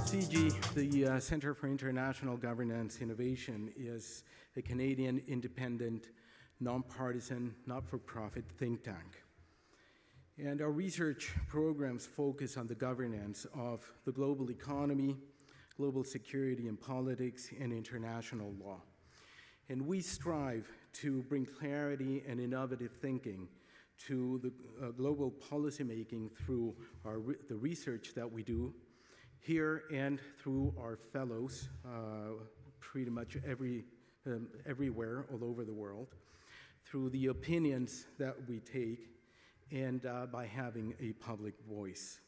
CIGI, the Center for International Governance Innovation, is a Canadian independent, nonpartisan, not-for-profit think tank. And our research programs focus on the governance of the global economy, global security and politics, and international law. And we strive to bring clarity and innovative thinking to the global policymaking through the research that we do here and through our fellows, pretty much everywhere all over the world, through the opinions that we take, and by having a public voice.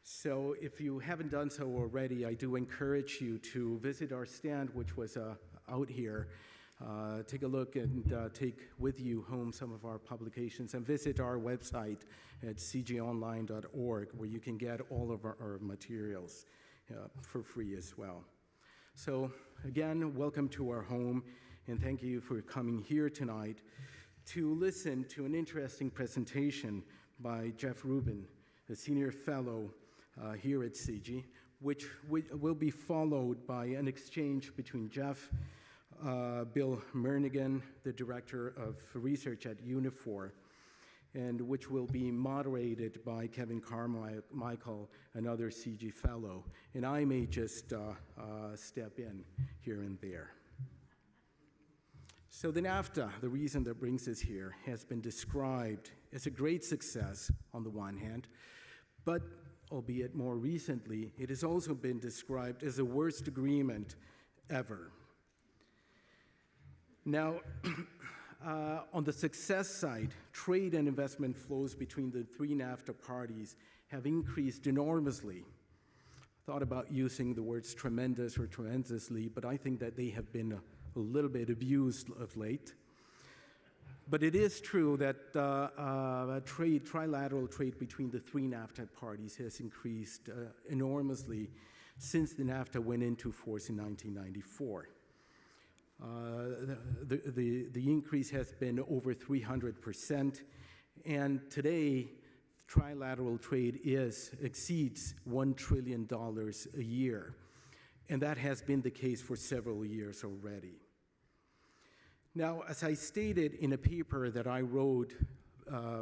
So if you haven't done so already, I do encourage you to visit our stand, which was out here. Take a look and take with you home some of our publications, and visit our website at cgonline.org, where you can get all of our materials for free as well. So again, welcome to our home, and thank you for coming here tonight to listen to an interesting presentation by Jeff Rubin, a senior fellow here at CIGI, which will be followed by an exchange between Jeff, Bill Mernigan, the Director of Research at Unifor, and which will be moderated by Kevin Carmichael, another CIGI fellow. And I may just step in here and there. So the NAFTA, the reason that brings us here, has been described as a great success on the one hand, but albeit more recently, it has also been described as the worst agreement ever. Now, on the success side, trade and investment flows between the three NAFTA parties have increased enormously. I thought about using the words tremendous or tremendously, but I think that they have been a little bit abused of late. But it is true that trilateral trade between the three NAFTA parties has increased enormously since the NAFTA went into force in 1994. The increase has been over 300%, and today trilateral trade exceeds $1 trillion a year, and that has been the case for several years already. Now, as I stated in a paper that I wrote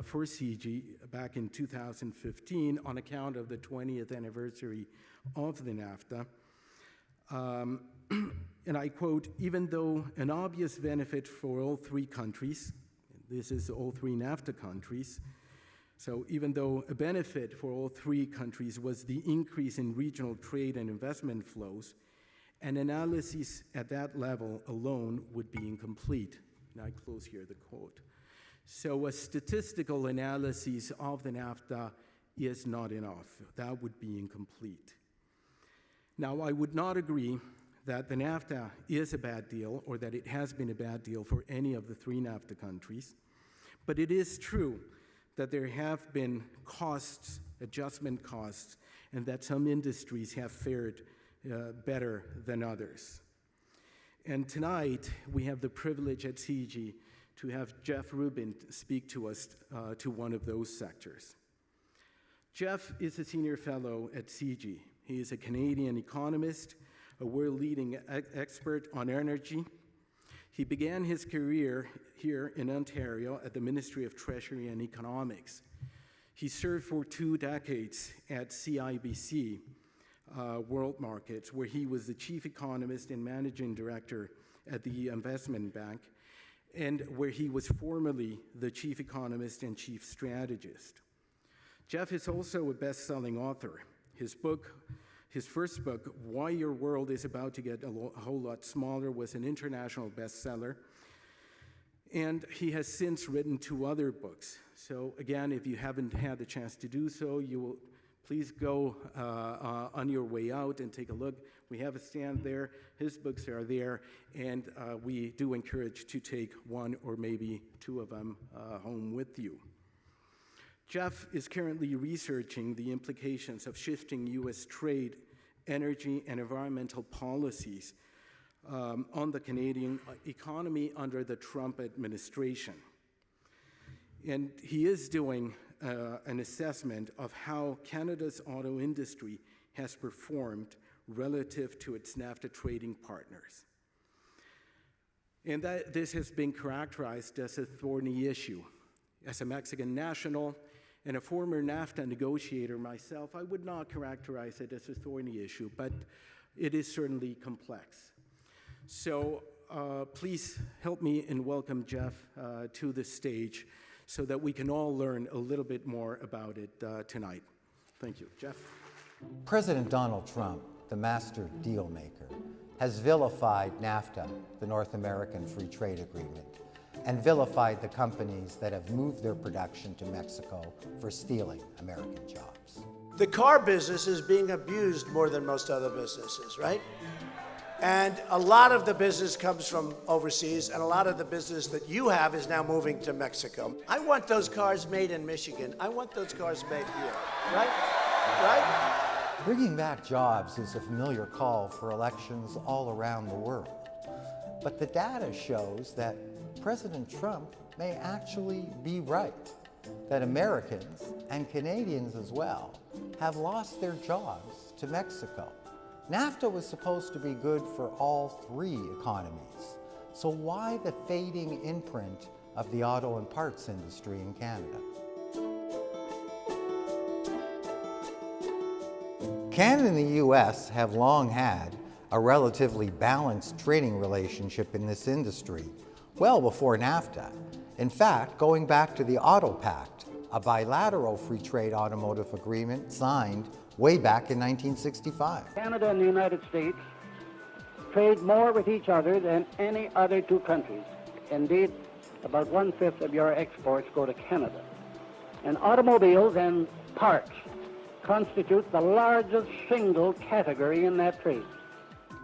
for CIGI back in 2015 on account of the 20th anniversary of the NAFTA, and I quote, "Even though an obvious benefit for all three countries," this is all three NAFTA countries, so even though a benefit for all three countries was the increase in regional trade and investment flows, an analysis at that level alone would be incomplete. And I close here the quote. So a statistical analysis of the NAFTA is not enough. That would be incomplete. Now, I would not agree that the NAFTA is a bad deal or that it has been a bad deal for any of the three NAFTA countries, but it is true that there have been costs, adjustment costs, and that some industries have fared better than others. And tonight, we have the privilege at CIGI to have Jeff Rubin speak to us to one of those sectors. Jeff is a senior fellow at CIGI. He is a Canadian economist, a world-leading expert on energy. He began his career here in Ontario at the Ministry of Treasury and Economics. He served for 2 decades at CIBC World Markets, where he was the chief economist and managing director at the investment bank, and where he was formerly the chief economist and chief strategist. Jeff is also a best-selling author. His first book, Why Your World is About to Get a Whole Lot Smaller, was an international bestseller. And he has since written 2 other books. So again, if you haven't had the chance to do so, you will please go on your way out and take a look. We have a stand there. His books are there. And we do encourage to take 1 or maybe 2 of them home with you. Jeff is currently researching the implications of shifting U.S. trade, energy, and environmental policies on the Canadian economy under the Trump administration. And he is doing an assessment of how Canada's auto industry has performed relative to its NAFTA trading partners. And that this has been characterized as a thorny issue. As a Mexican national and a former NAFTA negotiator myself, I would not characterize it as a thorny issue, but it is certainly complex. So please help me and welcome Jeff to the stage so that we can all learn a little bit more about it tonight. Thank you. Jeff? President Donald Trump, the master deal maker, has vilified NAFTA, the North American Free Trade Agreement, and vilified the companies that have moved their production to Mexico for stealing American jobs. The car business is being abused more than most other businesses, right? And a lot of the business comes from overseas, and a lot of the business that you have is now moving to Mexico. I want those cars made in Michigan. I want those cars made here, right? Right? Bringing back jobs is a familiar call for elections all around the world. But the data shows that President Trump may actually be right, that Americans, and Canadians as well, have lost their jobs to Mexico. NAFTA was supposed to be good for all three economies. So why the fading imprint of the auto and parts industry in Canada? Canada and the U.S. have long had a relatively balanced trading relationship in this industry, well before NAFTA. In fact, going back to the Auto Pact, a bilateral free trade automotive agreement signed way back in 1965. Canada and the United States trade more with each other than any other two countries. Indeed, about 1/5 of your exports go to Canada. And automobiles and parts constitute the largest single category in that trade.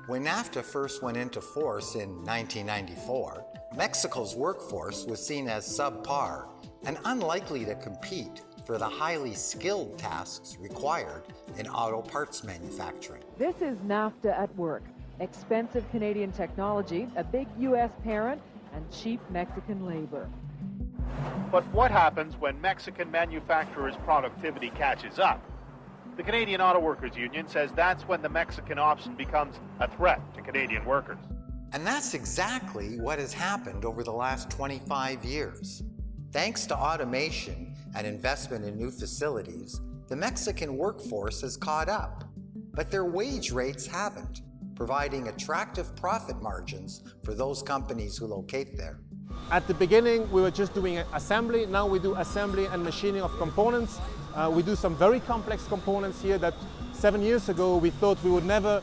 When NAFTA first went into force in 1994, Mexico's workforce was seen as subpar and unlikely to compete for the highly skilled tasks required in auto parts manufacturing. This is NAFTA at work. Expensive Canadian technology, a big U.S. parent, and cheap Mexican labor. But what happens when Mexican manufacturers' productivity catches up? The Canadian Auto Workers Union says that's when the Mexican option becomes a threat to Canadian workers. And that's exactly what has happened over the last 25 years. Thanks to automation and investment in new facilities, the Mexican workforce has caught up, but their wage rates haven't, providing attractive profit margins for those companies who locate there. At the beginning, we were just doing assembly. Now we do assembly and machining of components. We do some very complex components here that 7 years ago we thought we would never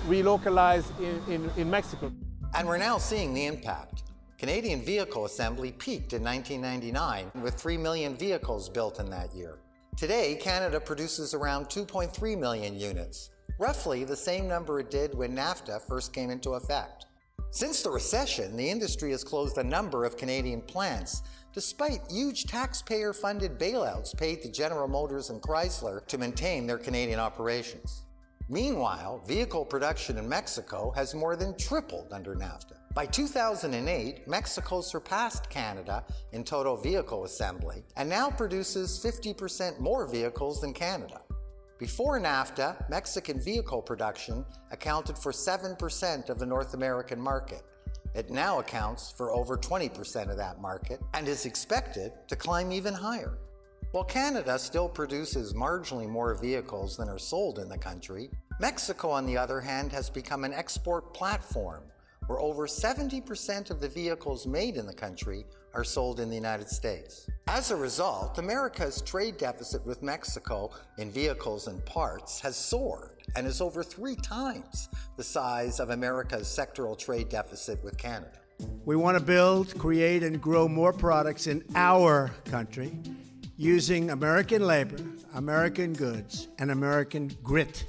relocalize in Mexico. And we're now seeing the impact. Canadian vehicle assembly peaked in 1999 with 3 million vehicles built in that year. Today, Canada produces around 2.3 million units, roughly the same number it did when NAFTA first came into effect. Since the recession, the industry has closed a number of Canadian plants, despite huge taxpayer-funded bailouts paid to General Motors and Chrysler to maintain their Canadian operations. Meanwhile, vehicle production in Mexico has more than tripled under NAFTA. By 2008, Mexico surpassed Canada in total vehicle assembly and now produces 50% more vehicles than Canada. Before NAFTA, Mexican vehicle production accounted for 7% of the North American market. It now accounts for over 20% of that market and is expected to climb even higher. While Canada still produces marginally more vehicles than are sold in the country, Mexico, on the other hand, has become an export platform where over 70% of the vehicles made in the country are sold in the United States. As a result, America's trade deficit with Mexico in vehicles and parts has soared and is over 3 times the size of America's sectoral trade deficit with Canada. We want to build, create, and grow more products in our country using American labor, American goods, and American grit.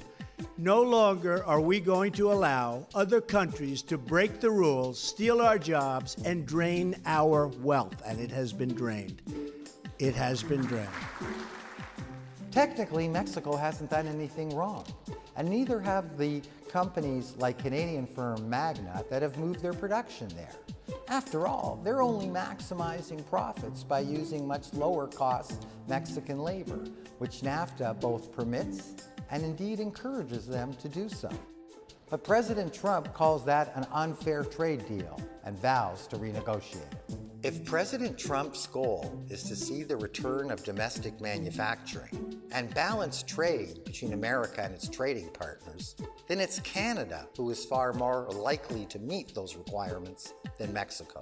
No longer are we going to allow other countries to break the rules, steal our jobs, and drain our wealth. And it has been drained. It has been drained. Technically, Mexico hasn't done anything wrong, and neither have the companies like Canadian firm Magna that have moved their production there. After all, they're only maximizing profits by using much lower cost Mexican labor, which NAFTA both permits and indeed encourages them to do so. But President Trump calls that an unfair trade deal and vows to renegotiate it. If President Trump's goal is to see the return of domestic manufacturing and balance trade between America and its trading partners, then it's Canada who is far more likely to meet those requirements than Mexico.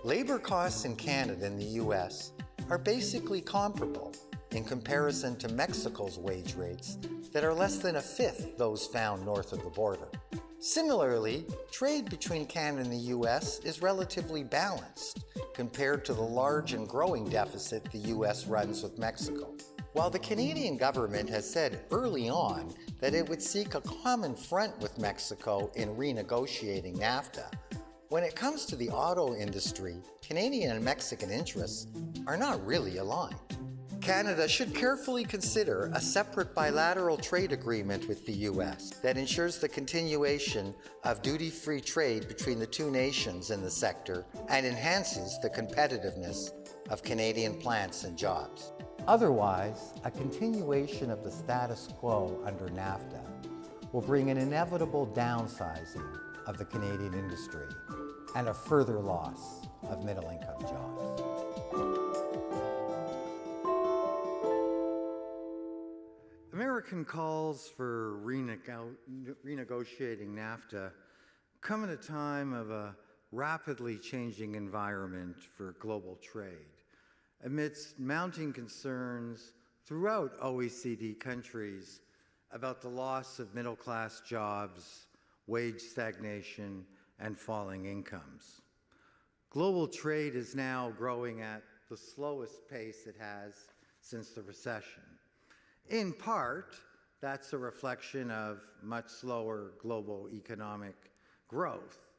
Labor costs in Canada and the US are basically comparable in comparison to Mexico's wage rates that are less than a fifth those found north of the border. Similarly, trade between Canada and the US is relatively balanced compared to the large and growing deficit the US runs with Mexico. While the Canadian government has said early on that it would seek a common front with Mexico in renegotiating NAFTA, when it comes to the auto industry, Canadian and Mexican interests are not really aligned. Canada should carefully consider a separate bilateral trade agreement with the US that ensures the continuation of duty-free trade between the two nations in the sector and enhances the competitiveness of Canadian plants and jobs. Otherwise, a continuation of the status quo under NAFTA will bring an inevitable downsizing of the Canadian industry and a further loss of middle-income jobs. American calls for renegotiating NAFTA come at a time of a rapidly changing environment for global trade, amidst mounting concerns throughout OECD countries about the loss of middle-class jobs, wage stagnation, and falling incomes. Global trade is now growing at the slowest pace it has since the recession. In part, that's a reflection of much slower global economic growth.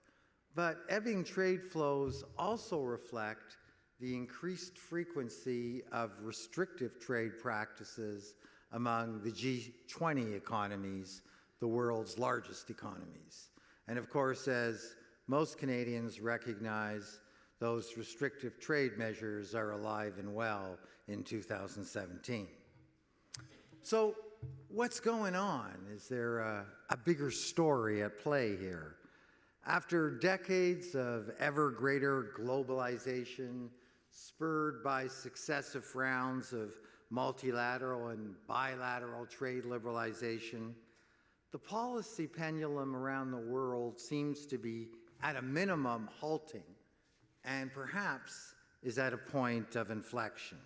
But ebbing trade flows also reflect the increased frequency of restrictive trade practices among the G20 economies, the world's largest economies. And of course, as most Canadians recognize, those restrictive trade measures are alive and well in 2017. So what's going on? Is there a bigger story at play here? After decades of ever greater globalization, spurred by successive rounds of multilateral and bilateral trade liberalization, the policy pendulum around the world seems to be at a minimum halting and perhaps is at a point of inflection.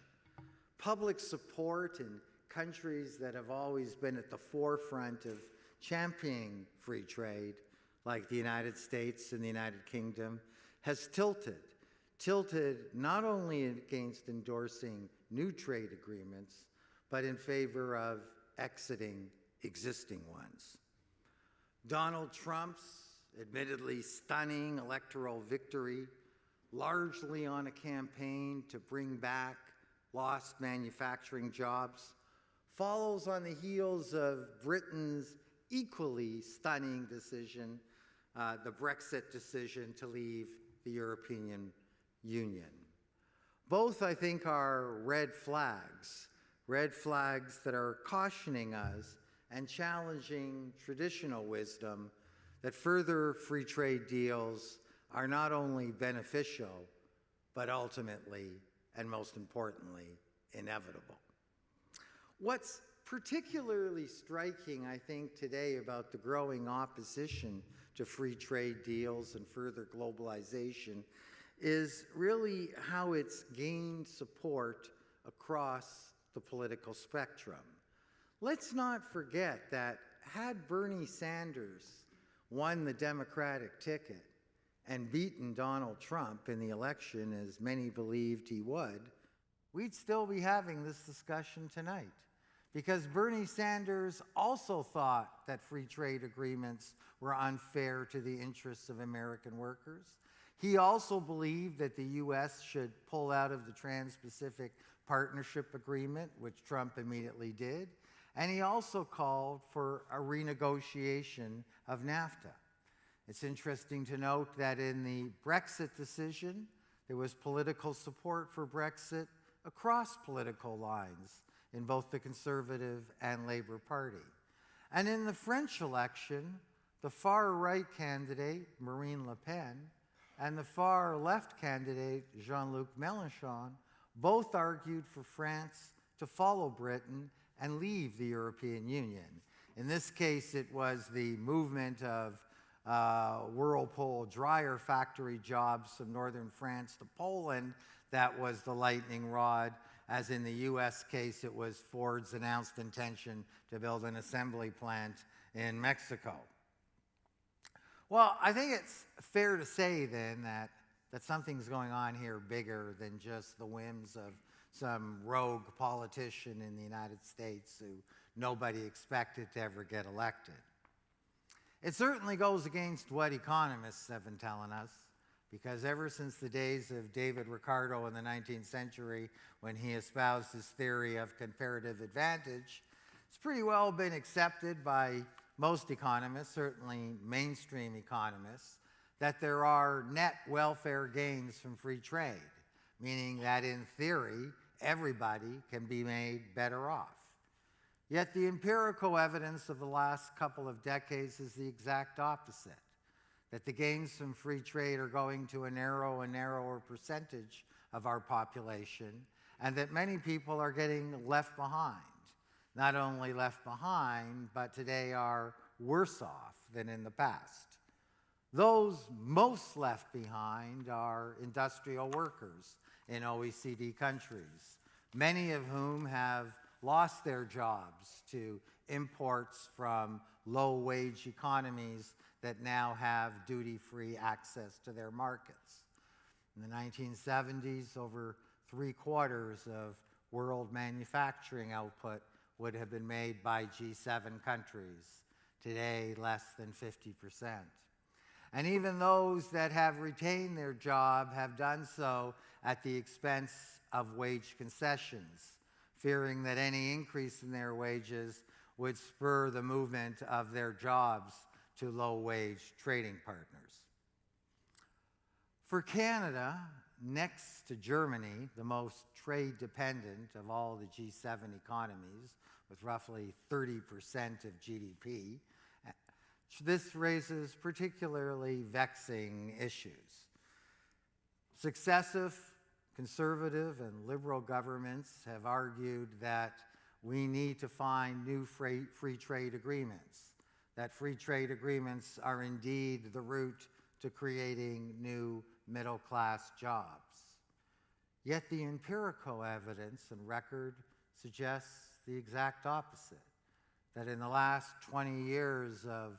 Public support in countries that have always been at the forefront of championing free trade, like the United States and the United Kingdom, has tilted not only against endorsing new trade agreements, but in favor of exiting existing ones. Donald Trump's admittedly stunning electoral victory, largely on a campaign to bring back lost manufacturing jobs, follows on the heels of Britain's equally stunning decision, the Brexit decision to leave the European Union. Both, I think, are red flags that are cautioning us and challenging traditional wisdom that further free trade deals are not only beneficial, but ultimately, and most importantly, inevitable. What's particularly striking, I think, today about the growing opposition to free trade deals and further globalization is really how it's gained support across the political spectrum. Let's not forget that had Bernie Sanders won the Democratic ticket and beaten Donald Trump in the election, as many believed he would, we'd still be having this discussion tonight. Because Bernie Sanders also thought that free trade agreements were unfair to the interests of American workers. He also believed that the U.S. should pull out of the Trans-Pacific Partnership Agreement, which Trump immediately did. And he also called for a renegotiation of NAFTA. It's interesting to note that in the Brexit decision, there was political support for Brexit across political lines in both the Conservative and Labour Party. And in the French election, the far-right candidate, Marine Le Pen, and the far-left candidate, Jean-Luc Mélenchon, both argued for France to follow Britain and leave the European Union. In this case, it was the movement of Whirlpool dryer factory jobs from northern France to Poland that was the lightning rod, as in the US case, it was Ford's announced intention to build an assembly plant in Mexico. Well, I think it's fair to say then that something's going on here bigger than just the whims of some rogue politician in the United States who nobody expected to ever get elected. It certainly goes against what economists have been telling us, because ever since the days of David Ricardo in the 19th century, when he espoused his theory of comparative advantage, it's pretty well been accepted by most economists, certainly mainstream economists, that there are net welfare gains from free trade, meaning that in theory, everybody can be made better off. Yet the empirical evidence of the last couple of decades is the exact opposite, that the gains from free trade are going to a narrow and narrower percentage of our population, and that many people are getting left behind. Not only left behind, but today are worse off than in the past. Those most left behind are industrial workers in OECD countries, many of whom have lost their jobs to imports from low-wage economies that now have duty-free access to their markets. In the 1970s, over 3/4 of world manufacturing output would have been made by G7 countries. Today, less than 50%. And even those that have retained their job have done so at the expense of wage concessions, fearing that any increase in their wages would spur the movement of their jobs to low-wage trading partners. For Canada, next to Germany, the most trade-dependent of all the G7 economies, with roughly 30% of GDP, this raises particularly vexing issues. Successive conservative and liberal governments have argued that we need to find new free trade agreements, that free trade agreements are indeed the route to creating new middle-class jobs. Yet the empirical evidence and record suggests the exact opposite, that in the last 20 years of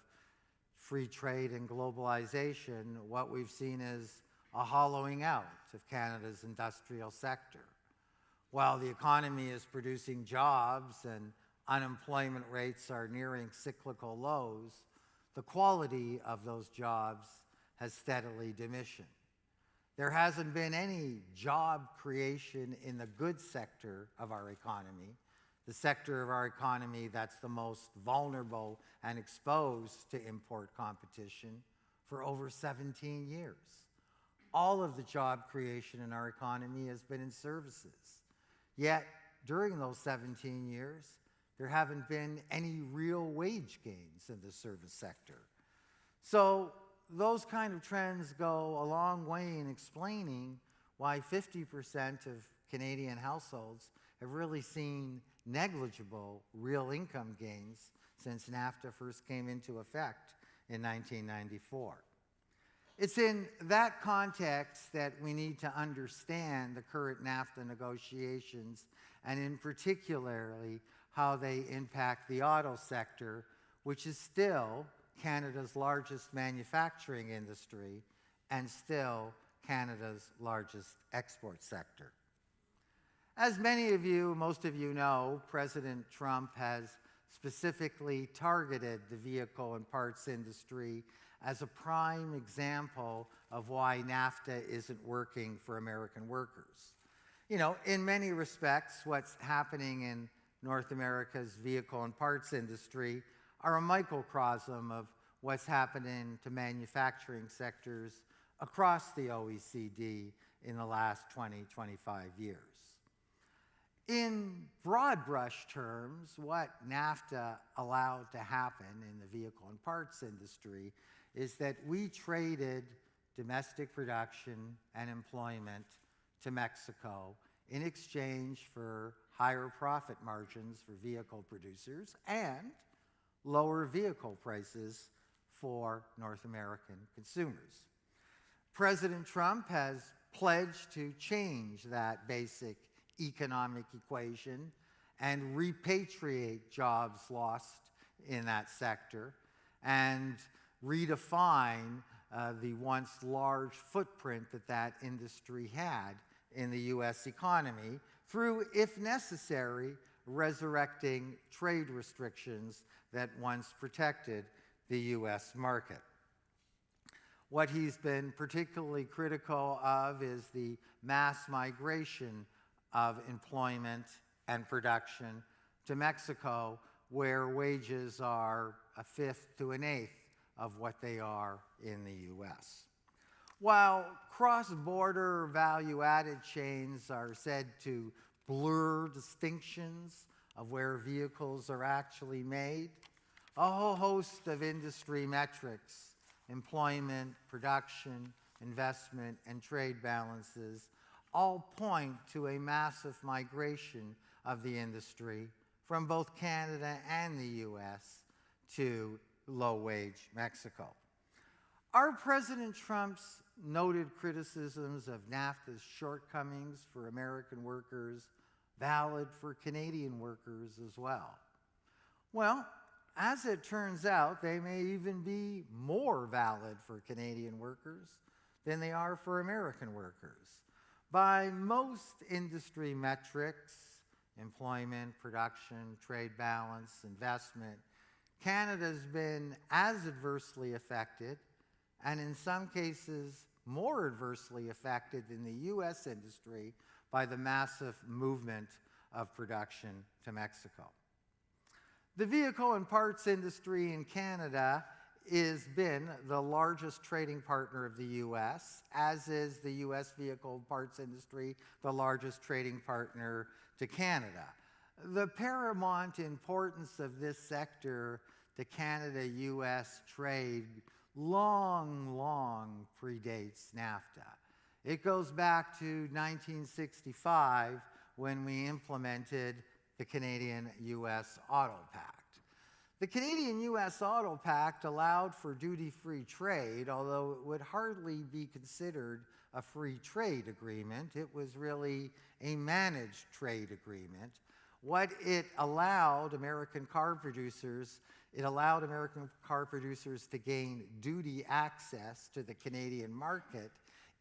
free trade and globalization, what we've seen is a hollowing out of Canada's industrial sector. While the economy is producing jobs and unemployment rates are nearing cyclical lows, the quality of those jobs has steadily diminished. There hasn't been any job creation in the goods sector of our economy, the sector of our economy that's the most vulnerable and exposed to import competition, for over 17 years. All of the job creation in our economy has been in services. Yet, during those 17 years, there haven't been any real wage gains in the service sector. So those kind of trends go a long way in explaining why 50% of Canadian households have really seen negligible real income gains since NAFTA first came into effect in 1994. It's in that context that we need to understand the current NAFTA negotiations, and in particularly how they impact the auto sector, which is still Canada's largest manufacturing industry and still Canada's largest export sector. As many of you, most of you know, President Trump has specifically targeted the vehicle and parts industry as a prime example of why NAFTA isn't working for American workers. You know, in many respects, what's happening in North America's vehicle and parts industry are a microcosm of what's happening to manufacturing sectors across the OECD in the last 20, 25 years. In broad brush terms, what NAFTA allowed to happen in the vehicle and parts industry is that we traded domestic production and employment to Mexico in exchange for higher profit margins for vehicle producers and lower vehicle prices for North American consumers. President Trump has pledged to change that basic economic equation and repatriate jobs lost in that sector and redefine the once large footprint that that industry had in the U.S. economy through, if necessary, resurrecting trade restrictions that once protected the U.S. market. What he's been particularly critical of is the mass migration of employment and production to Mexico, where wages are a fifth to an eighth of what they are in the U.S. While cross-border value-added chains are said to blur distinctions of where vehicles are actually made, a whole host of industry metrics, employment, production, investment, and trade balances all point to a massive migration of the industry from both Canada and the U.S. to low-wage Mexico. Are President Trump's noted criticisms of NAFTA's shortcomings for American workers valid for Canadian workers as well? Well, as it turns out, they may even be more valid for Canadian workers than they are for American workers. By most industry metrics, employment, production, trade balance, investment, Canada's been as adversely affected, and in some cases more adversely affected than the U.S. industry by the massive movement of production to Mexico. The vehicle and parts industry in Canada has been the largest trading partner of the U.S., as is the U.S. vehicle and parts industry the largest trading partner to Canada. The paramount importance of this sector to Canada-U.S. trade long predates NAFTA. It goes back to 1965 when we implemented the Canadian-U.S. Auto Pact. The Canadian-U.S. Auto Pact allowed for duty-free trade, although it would hardly be considered a free trade agreement. It was really a managed trade agreement. What it allowed American car producers, to gain duty access to the Canadian market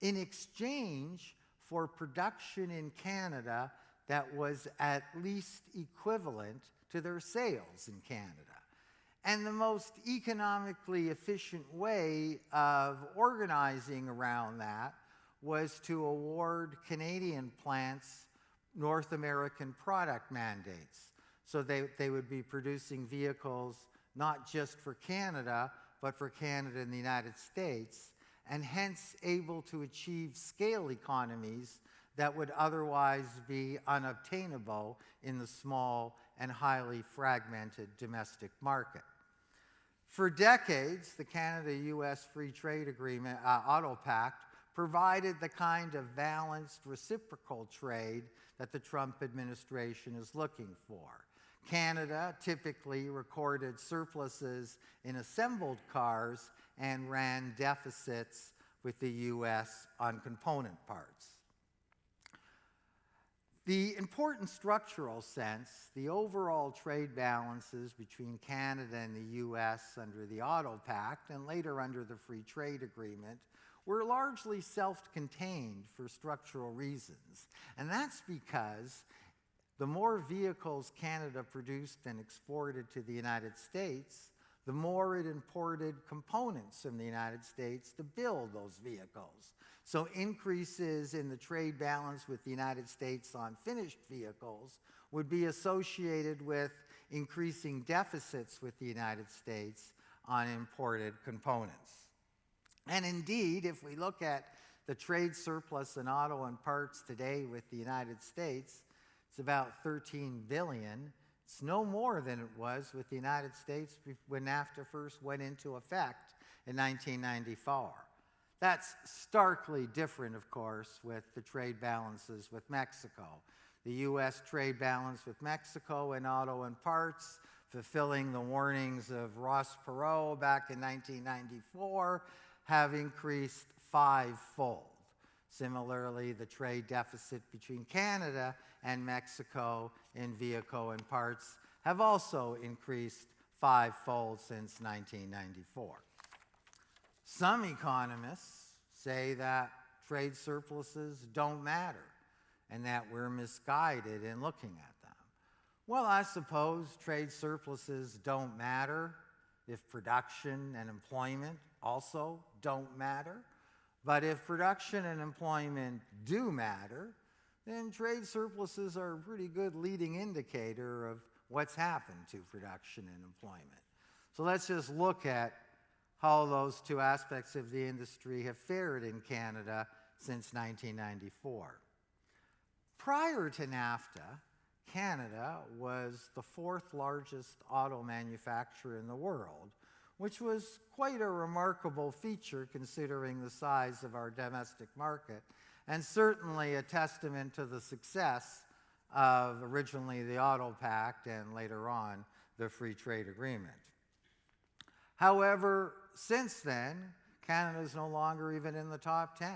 in exchange for production in Canada that was at least equivalent to their sales in Canada. And the most economically efficient way of organizing around that was to award Canadian plants North American product mandates. So they would be producing vehicles not just for Canada, but for Canada and the United States, and hence able to achieve scale economies that would otherwise be unobtainable in the small and highly fragmented domestic market. For decades, the Canada-U.S. Free Trade Agreement, Auto Pact, provided the kind of balanced reciprocal trade that the Trump administration is looking for. Canada typically recorded surpluses in assembled cars and ran deficits with the U.S. on component parts. The important structural sense, the overall trade balances between Canada and the U.S. under the Auto Pact and later under the Free Trade Agreement were largely self-contained for structural reasons. And that's because the more vehicles Canada produced and exported to the United States, the more it imported components from the United States to build those vehicles. So increases in the trade balance with the United States on finished vehicles would be associated with increasing deficits with the United States on imported components. And indeed, if we look at the trade surplus in auto and parts today with the United States, it's about $13 billion. It's no more than it was with the United States when NAFTA first went into effect in 1994. That's starkly different, of course, with the trade balances with Mexico. The U.S. trade balance with Mexico in auto and parts, fulfilling the warnings of Ross Perot back in 1994, have increased fivefold. Similarly, the trade deficit between Canada and Mexico in vehicle and parts have also increased fivefold since 1994. Some economists say that trade surpluses don't matter and that we're misguided in looking at them. Well, I suppose trade surpluses don't matter if production and employment also don't matter. But if production and employment do matter, then trade surpluses are a pretty good leading indicator of what's happened to production and employment. So let's just look at how those two aspects of the industry have fared in Canada since 1994. Prior to NAFTA, Canada was the fourth largest auto manufacturer in the world, which was quite a remarkable feature considering the size of our domestic market, and certainly a testament to the success of originally the Auto Pact and later on the Free Trade Agreement. However, since then, Canada is no longer even in the top 10.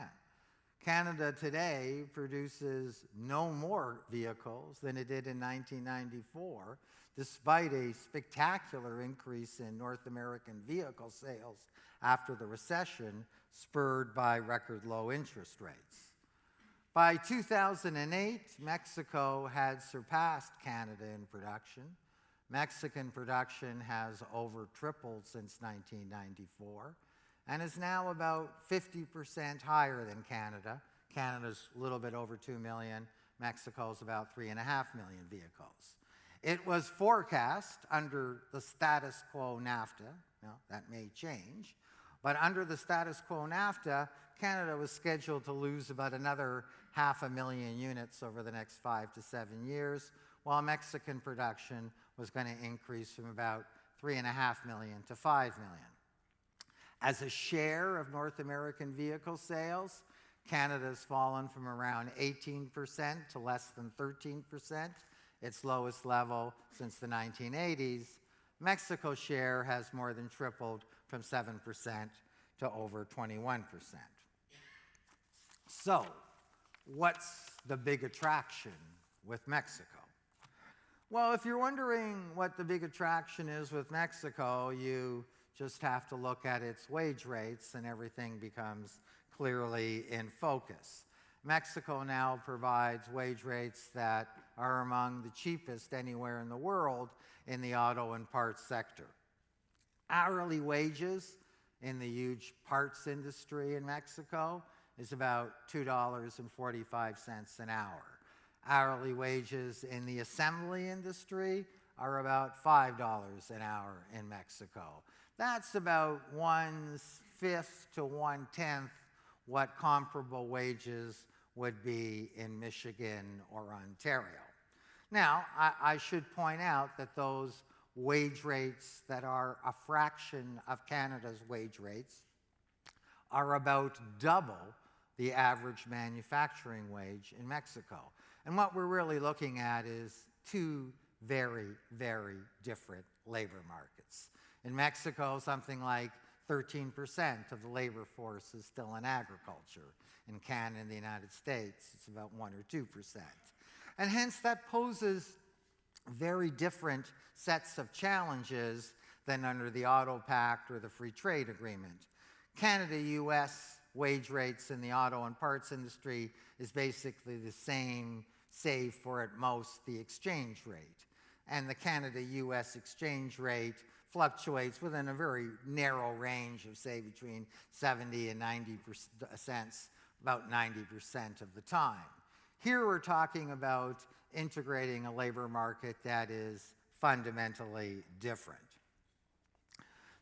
Canada today produces no more vehicles than it did in 1994, despite a spectacular increase in North American vehicle sales after the recession, spurred by record low interest rates. By 2008, Mexico had surpassed Canada in production. Mexican production has over tripled since 1994 and is now about 50% higher than Canada. Canada's a little bit over 2 million. Mexico's about 3.5 million vehicles. It was forecast under the status quo NAFTA, now that may change, but under the status quo NAFTA, Canada was scheduled to lose about another 500,000 units over the next 5 to 7 years, while Mexican production was going to increase from about 3.5 million to 5 million. As a share of North American vehicle sales, Canada's fallen from around 18% to less than 13%, its lowest level since the 1980s. Mexico's share has more than tripled from 7% to over 21%. So, what's the big attraction with Mexico? Well, if you're wondering what the big attraction is with Mexico, you just have to look at its wage rates and everything becomes clearly in focus. Mexico now provides wage rates that are among the cheapest anywhere in the world in the auto and parts sector. Hourly wages in the huge parts industry in Mexico is about $2.45 an hour. Hourly wages in the assembly industry are about $5 an hour in Mexico. That's about 1/5 to 1/10 what comparable wages would be in Michigan or Ontario. Now, I should point out that those wage rates that are a fraction of Canada's wage rates are about double the average manufacturing wage in Mexico. And what we're really looking at is two very, very different labor markets. In Mexico, something like 13% of the labor force is still in agriculture. In Canada and the United States, it's about 1 or 2%. And hence that poses very different sets of challenges than under the Auto Pact or the Free Trade Agreement. Canada-US wage rates in the auto and parts industry is basically the same, save for at most the exchange rate. And the Canada-US exchange rate fluctuates within a very narrow range of, say, between 70 and 90 cents, about 90% of the time. Here we're talking about integrating a labor market that is fundamentally different.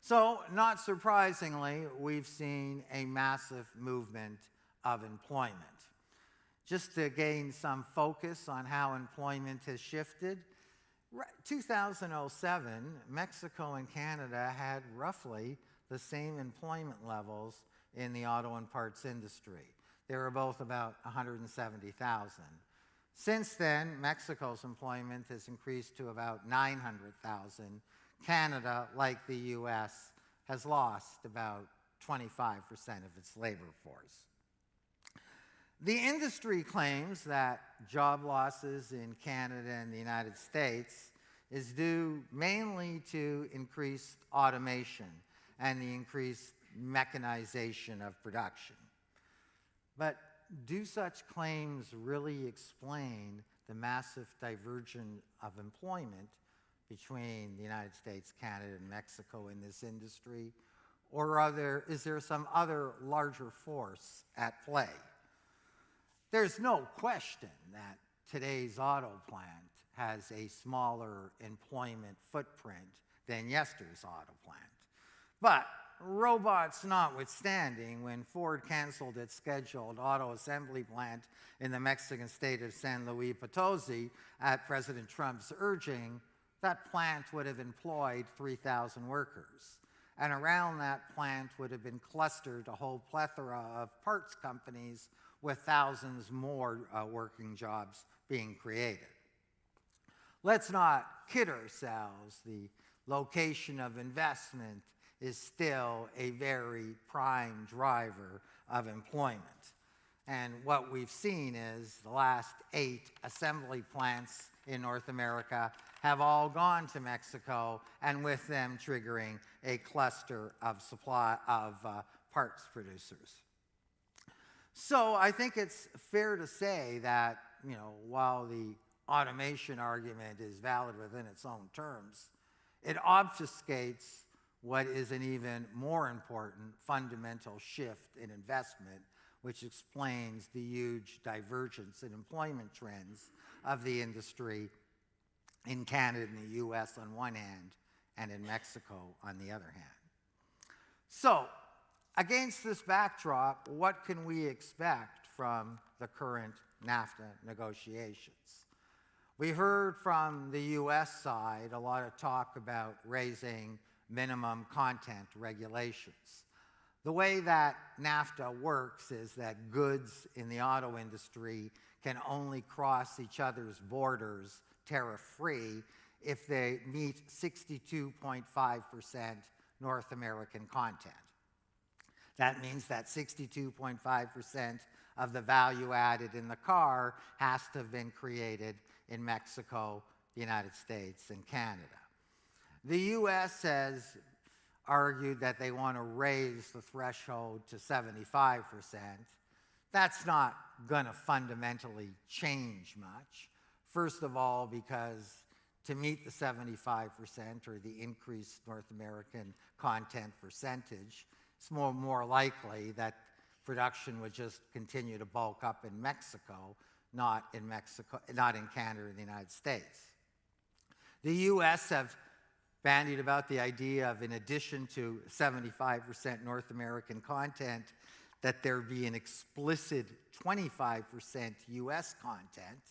So, not surprisingly, we've seen a massive movement of employment. Just to gain some focus on how employment has shifted, 2007, Mexico and Canada had roughly the same employment levels in the auto and parts industry. They were both about 170,000. Since then, Mexico's employment has increased to about 900,000. Canada, like the US, has lost about 25% of its labor force. The industry claims that job losses in Canada and the United States is due mainly to increased automation and the increased mechanization of production. But do such claims really explain the massive divergence of employment between the United States, Canada, and Mexico in this industry? Or is there some other larger force at play? There's no question that today's auto plant has a smaller employment footprint than yesterday's auto plant. But robots notwithstanding, when Ford canceled its scheduled auto assembly plant in the Mexican state of San Luis Potosi at President Trump's urging, that plant would have employed 3,000 workers. And around that plant would have been clustered a whole plethora of parts companies with thousands more working jobs being created. Let's not kid ourselves. The location of investment is still a very prime driver of employment. And what we've seen is the last 8 assembly plants in North America have all gone to Mexico, and with them triggering a cluster of parts producers. So I think it's fair to say that, while the automation argument is valid within its own terms, it obfuscates what is an even more important fundamental shift in investment, which explains the huge divergence in employment trends of the industry in Canada and the US on one hand, and in Mexico on the other hand. So, against this backdrop, what can we expect from the current NAFTA negotiations? We heard from the US side a lot of talk about raising minimum content regulations. The way that NAFTA works is that goods in the auto industry can only cross each other's borders tariff-free if they meet 62.5% North American content. That means that 62.5% of the value added in the car has to have been created in Mexico, the United States, and Canada. The US has argued that they want to raise the threshold to 75%. That's not going to fundamentally change much. First of all, because to meet the 75% or the increased North American content percentage, it's more likely that production would just continue to bulk up in Mexico, not in Canada or the United States. The US have bandied about the idea of, in addition to 75% North American content, that there be an explicit 25% US content.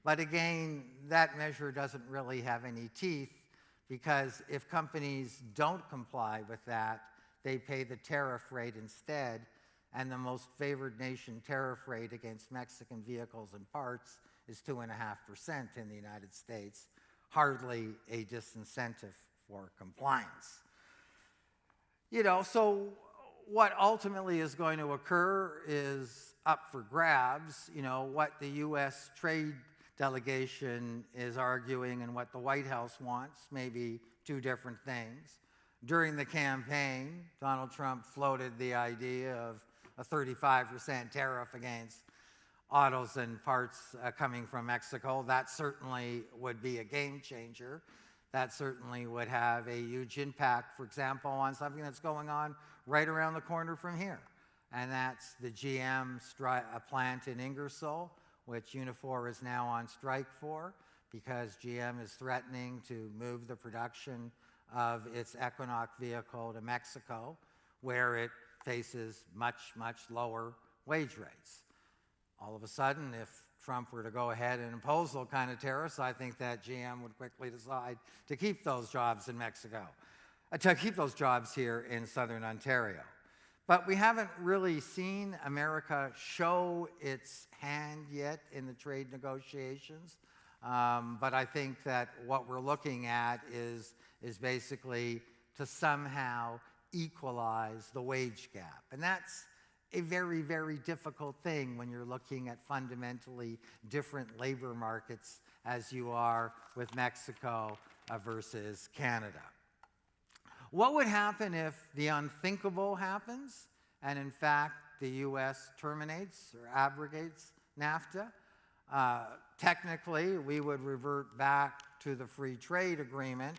But again, that measure doesn't really have any teeth, because if companies don't comply with that, they pay the tariff rate instead, and the most favored nation tariff rate against Mexican vehicles and parts is 2.5% in the United States, hardly a disincentive for compliance. So what ultimately is going to occur is up for grabs. What the U.S. trade delegation is arguing and what the White House wants may be two different things. During the campaign, Donald Trump floated the idea of a 35% tariff against autos and parts coming from Mexico. That certainly would be a game changer. That certainly would have a huge impact, for example, on something that's going on right around the corner from here. And that's the GM plant in Ingersoll, which Unifor is now on strike for, because GM is threatening to move the production of its Equinox vehicle to Mexico, where it faces much, much lower wage rates. All of a sudden, if Trump were to go ahead and impose those kind of tariffs, I think that GM would quickly decide to keep those jobs in Mexico, to keep those jobs here in southern Ontario. But we haven't really seen America show its hand yet in the trade negotiations. But I think that what we're looking at is basically to somehow equalize the wage gap. And that's a very, very difficult thing when you're looking at fundamentally different labor markets as you are with Mexico versus Canada. What would happen if the unthinkable happens and in fact the US terminates or abrogates NAFTA? Technically, we would revert back to the free trade agreement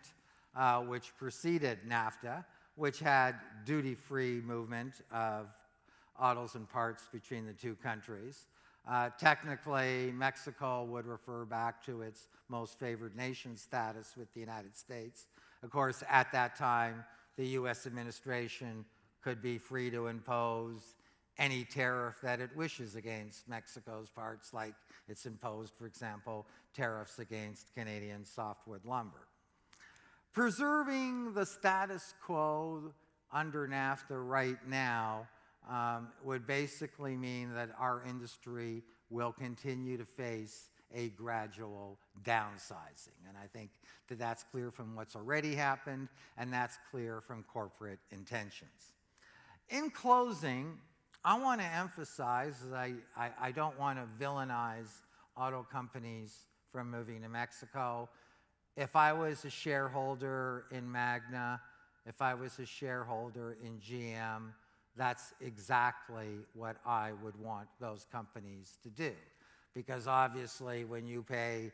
which preceded NAFTA, which had duty-free movement of autos and parts between the two countries. Technically, Mexico would refer back to its most favored nation status with the United States. Of course, at that time, the US administration could be free to impose any tariff that it wishes against Mexico's parts, like it's imposed, for example, tariffs against Canadian softwood lumber. Preserving the status quo under NAFTA right now would basically mean that our industry will continue to face a gradual downsizing. And I think that that's clear from what's already happened, and that's clear from corporate intentions. In closing, I want to emphasize that I don't want to villainize auto companies from moving to Mexico. If I was a shareholder in Magna, if I was a shareholder in GM, that's exactly what I would want those companies to do. Because obviously when you pay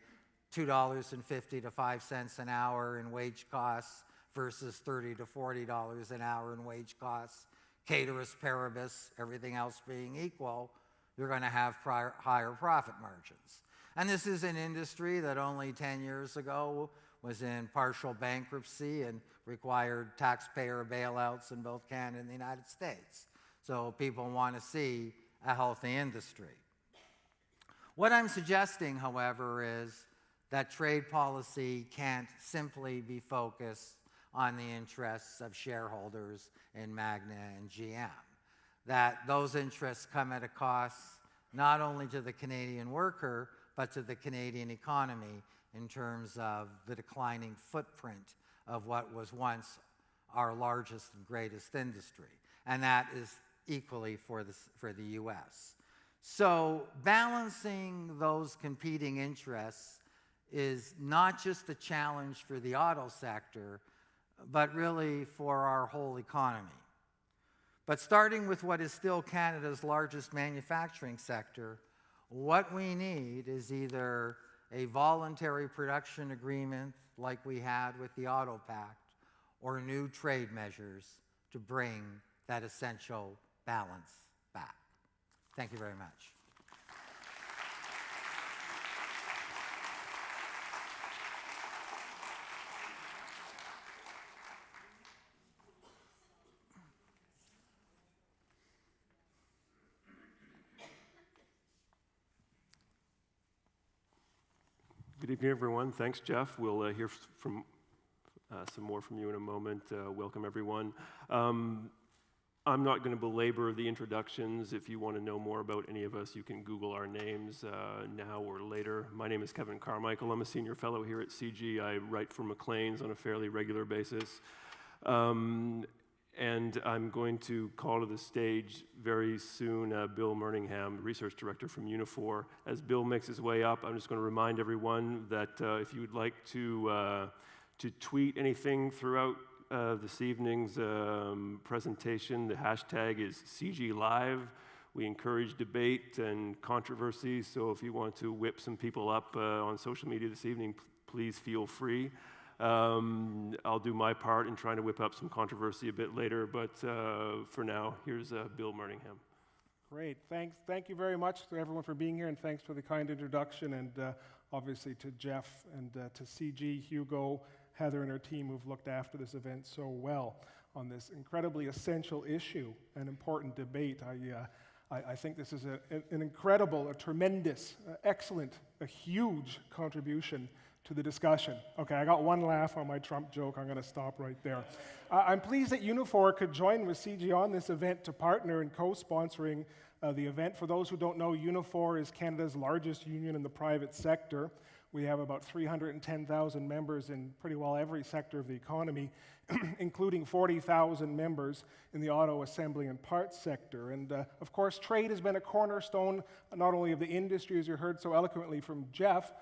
$2.50 to 5 cents an hour in wage costs versus $30 to $40 an hour in wage costs, ceteris paribus, everything else being equal, you're going to have higher profit margins. And this is an industry that only 10 years ago was in partial bankruptcy and required taxpayer bailouts in both Canada and the United States. So people want to see a healthy industry. What I'm suggesting, however, is that trade policy can't simply be focused on the interests of shareholders in Magna and GM. That those interests come at a cost not only to the Canadian worker, but to the Canadian economy in terms of the declining footprint of what was once our largest and greatest industry. And that is equally for the US. So balancing those competing interests is not just a challenge for the auto sector, but really for our whole economy. But starting with what is still Canada's largest manufacturing sector, what we need is either a voluntary production agreement like we had with the Auto Pact, or new trade measures to bring that essential balance back. Thank you very much. Good evening, everyone. Thanks, Jeff. We'll hear from some more from you in a moment. Welcome, everyone. I'm not going to belabor the introductions. If you want to know more about any of us, you can Google our names now or later. My name is Kevin Carmichael. I'm a senior fellow here at CG. I write for Maclean's on a fairly regular basis. And I'm going to call to the stage very soon Bill Merningham, Research Director from Unifor. As Bill makes his way up, I'm just going to remind everyone that if you would like to tweet anything throughout this evening's presentation, the hashtag is CGLive. We encourage debate and controversy, so if you want to whip some people up on social media this evening, please feel free. I'll do my part in trying to whip up some controversy a bit later, but for now, here's Bill Merningham. Great, thanks. Thank you very much to everyone for being here, and thanks for the kind introduction, and obviously to Jeff and to CG, Hugo, Heather and her team who've looked after this event so well on this incredibly essential issue and important debate. I think this is an incredible, a tremendous, excellent, a huge contribution to the discussion. Okay, I got one laugh on my Trump joke. I'm going to stop right there. I'm pleased that Unifor could join with CG on this event to partner in co-sponsoring the event. For those who don't know, Unifor is Canada's largest union in the private sector. We have about 310,000 members in pretty well every sector of the economy, including 40,000 members in the auto assembly and parts sector. And of course, trade has been a cornerstone not only of the industry, as you heard so eloquently from Jeff,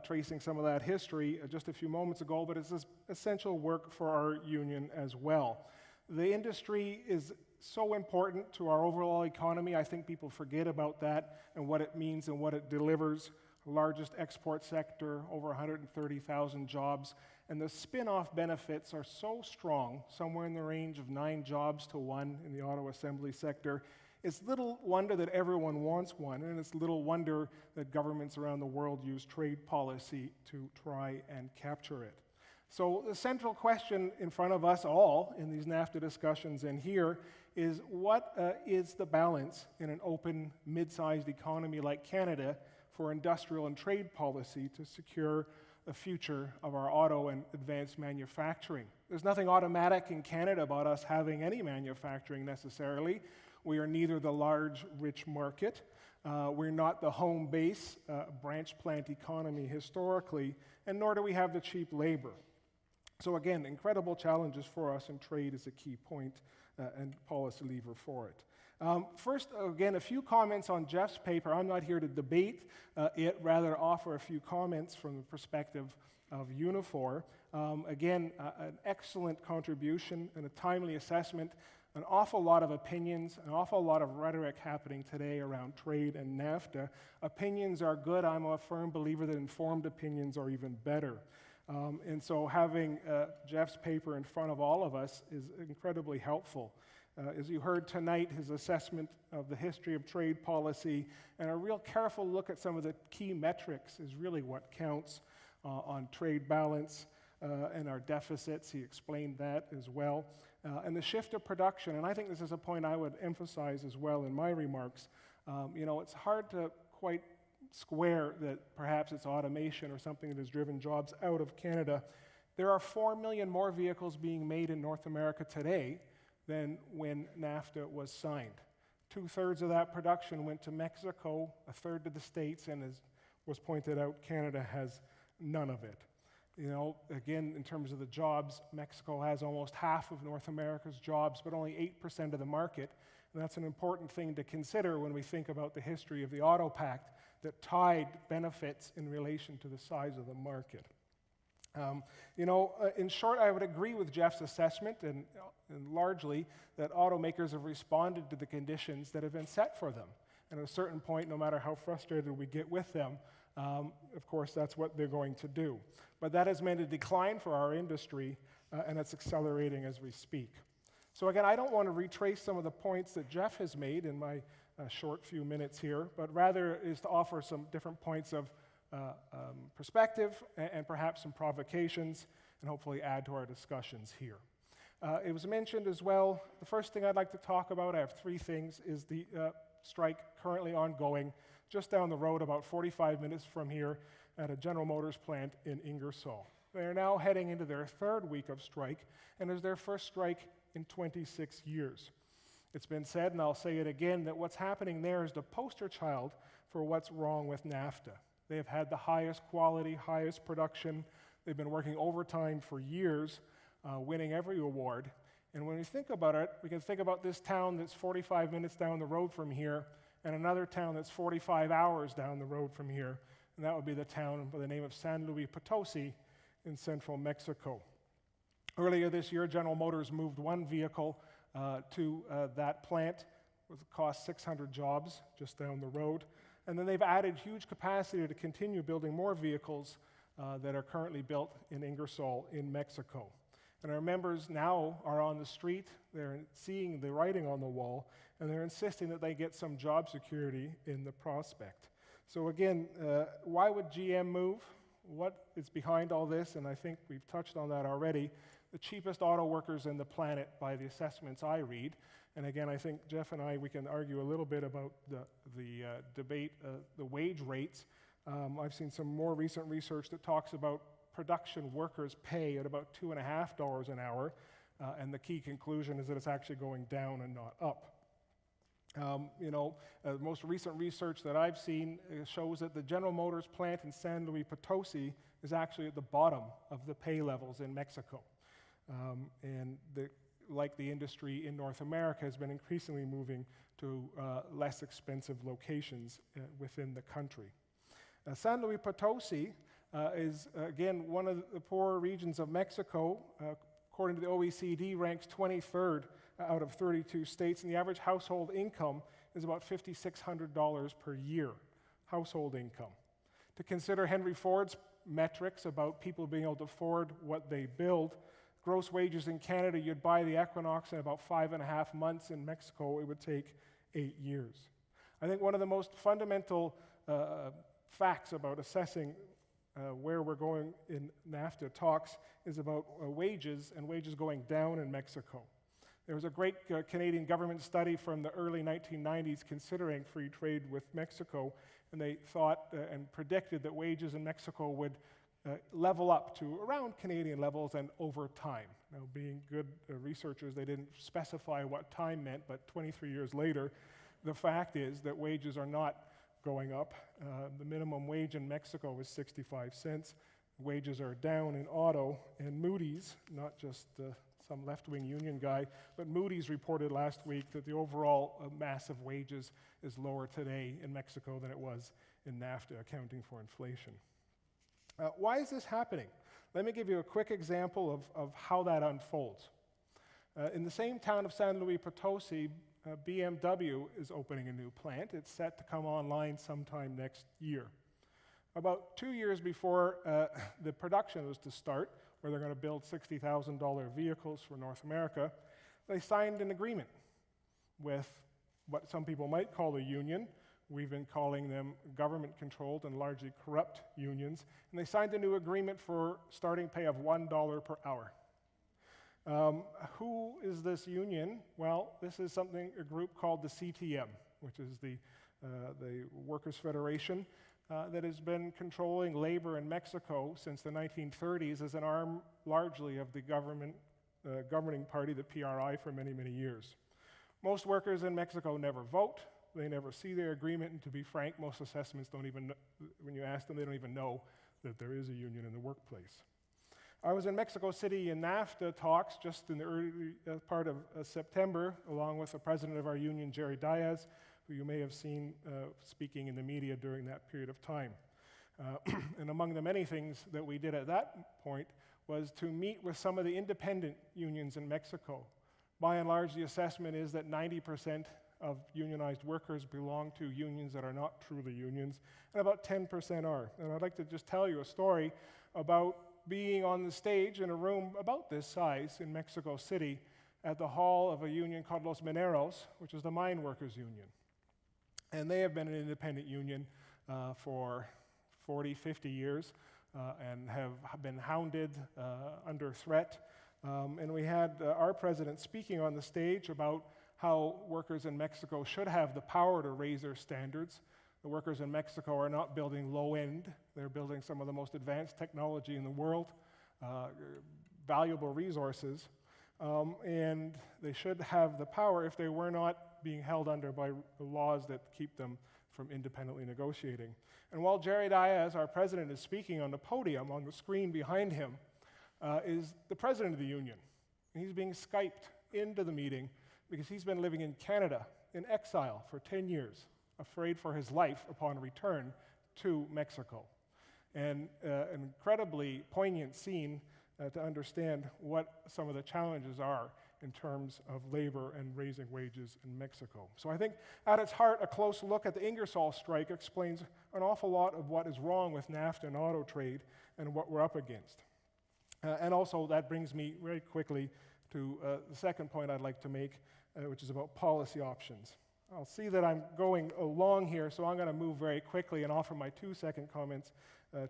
tracing some of that history just a few moments ago, but it's essential work for our union as well. The industry is so important to our overall economy. I think people forget about that and what it means and what it delivers. Largest export sector, over 130,000 jobs, and the spin-off benefits are so strong, somewhere in the range of 9 jobs to 1 in the auto assembly sector. It's little wonder that everyone wants one, and it's little wonder that governments around the world use trade policy to try and capture it. So the central question in front of us all in these NAFTA discussions and here is what is the balance in an open, mid-sized economy like Canada for industrial and trade policy to secure the future of our auto and advanced manufacturing. There's nothing automatic in Canada about us having any manufacturing necessarily. We are neither the large, rich market, we're not the home base branch plant economy historically, and nor do we have the cheap labor. So again, incredible challenges for us, and trade is a key point and policy lever for it. First, again, a few comments on Jeff's paper. I'm not here to debate it, rather offer a few comments from the perspective of Unifor. Again, an excellent contribution and a timely assessment, an awful lot of opinions, an awful lot of rhetoric happening today around trade and NAFTA. Opinions are good. I'm a firm believer that informed opinions are even better. And so having Jeff's paper in front of all of us is incredibly helpful. As you heard tonight, his assessment of the history of trade policy and a real careful look at some of the key metrics is really what counts on trade balance and our deficits. He explained that as well. And the shift of production, and I think this is a point I would emphasize as well in my remarks. It's hard to quite square that perhaps it's automation or something that has driven jobs out of Canada. There are 4 million more vehicles being made in North America today than when NAFTA was signed. 2/3 of that production went to Mexico, 1/3 to the States, and as was pointed out, Canada has none of it. Again, in terms of the jobs, Mexico has almost half of North America's jobs, but only 8% of the market. And that's an important thing to consider when we think about the history of the auto pact that tied benefits in relation to the size of the market. In short, I would agree with Jeff's assessment and largely that automakers have responded to the conditions that have been set for them. And at a certain point, no matter how frustrated we get with them, of course, that's what they're going to do. But that has meant a decline for our industry, and it's accelerating as we speak. So again, I don't want to retrace some of the points that Jeff has made in my short few minutes here, but rather is to offer some different points of perspective and perhaps some provocations, and hopefully add to our discussions here. It was mentioned as well, the first thing I'd like to talk about, I have 3 things, is the strike currently ongoing just down the road, about 45 minutes from here, at a General Motors plant in Ingersoll. They are now heading into their 3rd week of strike, and is their first strike in 26 years. It's been said, and I'll say it again, that what's happening there is the poster child for what's wrong with NAFTA. They have had the highest quality, highest production. They've been working overtime for years, winning every award. And when we think about it, we can think about this town that's 45 minutes down the road from here, and another town that's 45 hours down the road from here, and that would be the town by the name of San Luis Potosi in central Mexico. Earlier this year, General Motors moved 1 vehicle to that plant, which cost 600 jobs just down the road. And then they've added huge capacity to continue building more vehicles that are currently built in Ingersoll in Mexico. And our members now are on the street, they're seeing the writing on the wall, and they're insisting that they get some job security in the prospect. So again, why would GM move? What is behind all this, and I think we've touched on that already, the cheapest auto workers in the planet by the assessments I read. And again, I think Jeff and we can argue a little bit about the debate, the wage rates. I've seen some more recent research that talks about production workers' pay at about $2.50 an hour, and the key conclusion is that it's actually going down and not up. The most recent research that I've seen shows that the General Motors plant in San Luis Potosi is actually at the bottom of the pay levels in Mexico. Like the industry in North America, has been increasingly moving to less expensive locations within the country. San Luis Potosi is, again, one of the poorer regions of Mexico. According to the OECD, ranks 23rd out of 32 states, and the average household income is about $5,600 per year, household income. To consider Henry Ford's metrics about people being able to afford what they build, gross wages in Canada, you'd buy the Equinox in about 5.5 months. In Mexico, it would take 8 years. I think one of the most fundamental facts about assessing where we're going in NAFTA talks is about wages and wages going down in Mexico. There was a great Canadian government study from the early 1990s considering free trade with Mexico, and they thought and predicted that wages in Mexico would level up to around Canadian levels and over time. Now, being good researchers, they didn't specify what time meant, but 23 years later, the fact is that wages are not going up. The minimum wage in Mexico is 65 cents. Wages are down in auto, and Moody's, not just some left-wing union guy, but Moody's reported last week that the overall mass of wages is lower today in Mexico than it was in NAFTA, accounting for inflation. Why is this happening? Let me give you a quick example of how that unfolds. In the same town of San Luis Potosi, BMW is opening a new plant. It's set to come online sometime next year. About 2 years before the production was to start, where they're going to build $60,000 vehicles for North America, they signed an agreement with what some people might call a union. We've been calling them government-controlled and largely corrupt unions. And they signed a new agreement for starting pay of $1 per hour. Who is this union? Well, this is a group called the CTM, which is the Workers' Federation that has been controlling labor in Mexico since the 1930s as an arm largely of the governing party, the PRI, for many, many years. Most workers in Mexico never vote. They never see their agreement, and to be frank, most assessments don't even know, when you ask them, they don't even know that there is a union in the workplace. I was in Mexico City in NAFTA talks just in the early part of September, along with the president of our union, Jerry Diaz, who you may have seen speaking in the media during that period of time. And among the many things that we did at that point was to meet with some of the independent unions in Mexico. By and large, the assessment is that 90% of unionized workers belong to unions that are not truly unions, and about 10% are. And I'd like to just tell you a story about being on the stage in a room about this size in Mexico City at the hall of a union called Los Mineros, which is the mine workers union. And they have been an independent union for 40, 50 years and have been hounded under threat. And we had our president speaking on the stage about how workers in Mexico should have the power to raise their standards. The workers in Mexico are not building low-end. They're building some of the most advanced technology in the world, valuable resources, and they should have the power if they were not being held under by laws that keep them from independently negotiating. And while Jerry Diaz, our president, is speaking on the podium, on the screen behind him, is the president of the union. And he's being Skyped into the meeting because he's been living in Canada in exile for 10 years, afraid for his life upon return to Mexico. And an incredibly poignant scene to understand what some of the challenges are in terms of labor and raising wages in Mexico. So I think at its heart, a close look at the Ingersoll strike explains an awful lot of what is wrong with NAFTA and auto trade and what we're up against. And also that brings me very quickly to the second point I'd like to make, which is about policy options. I'll see that I'm going along here, so I'm going to move very quickly and offer my 2-second comments,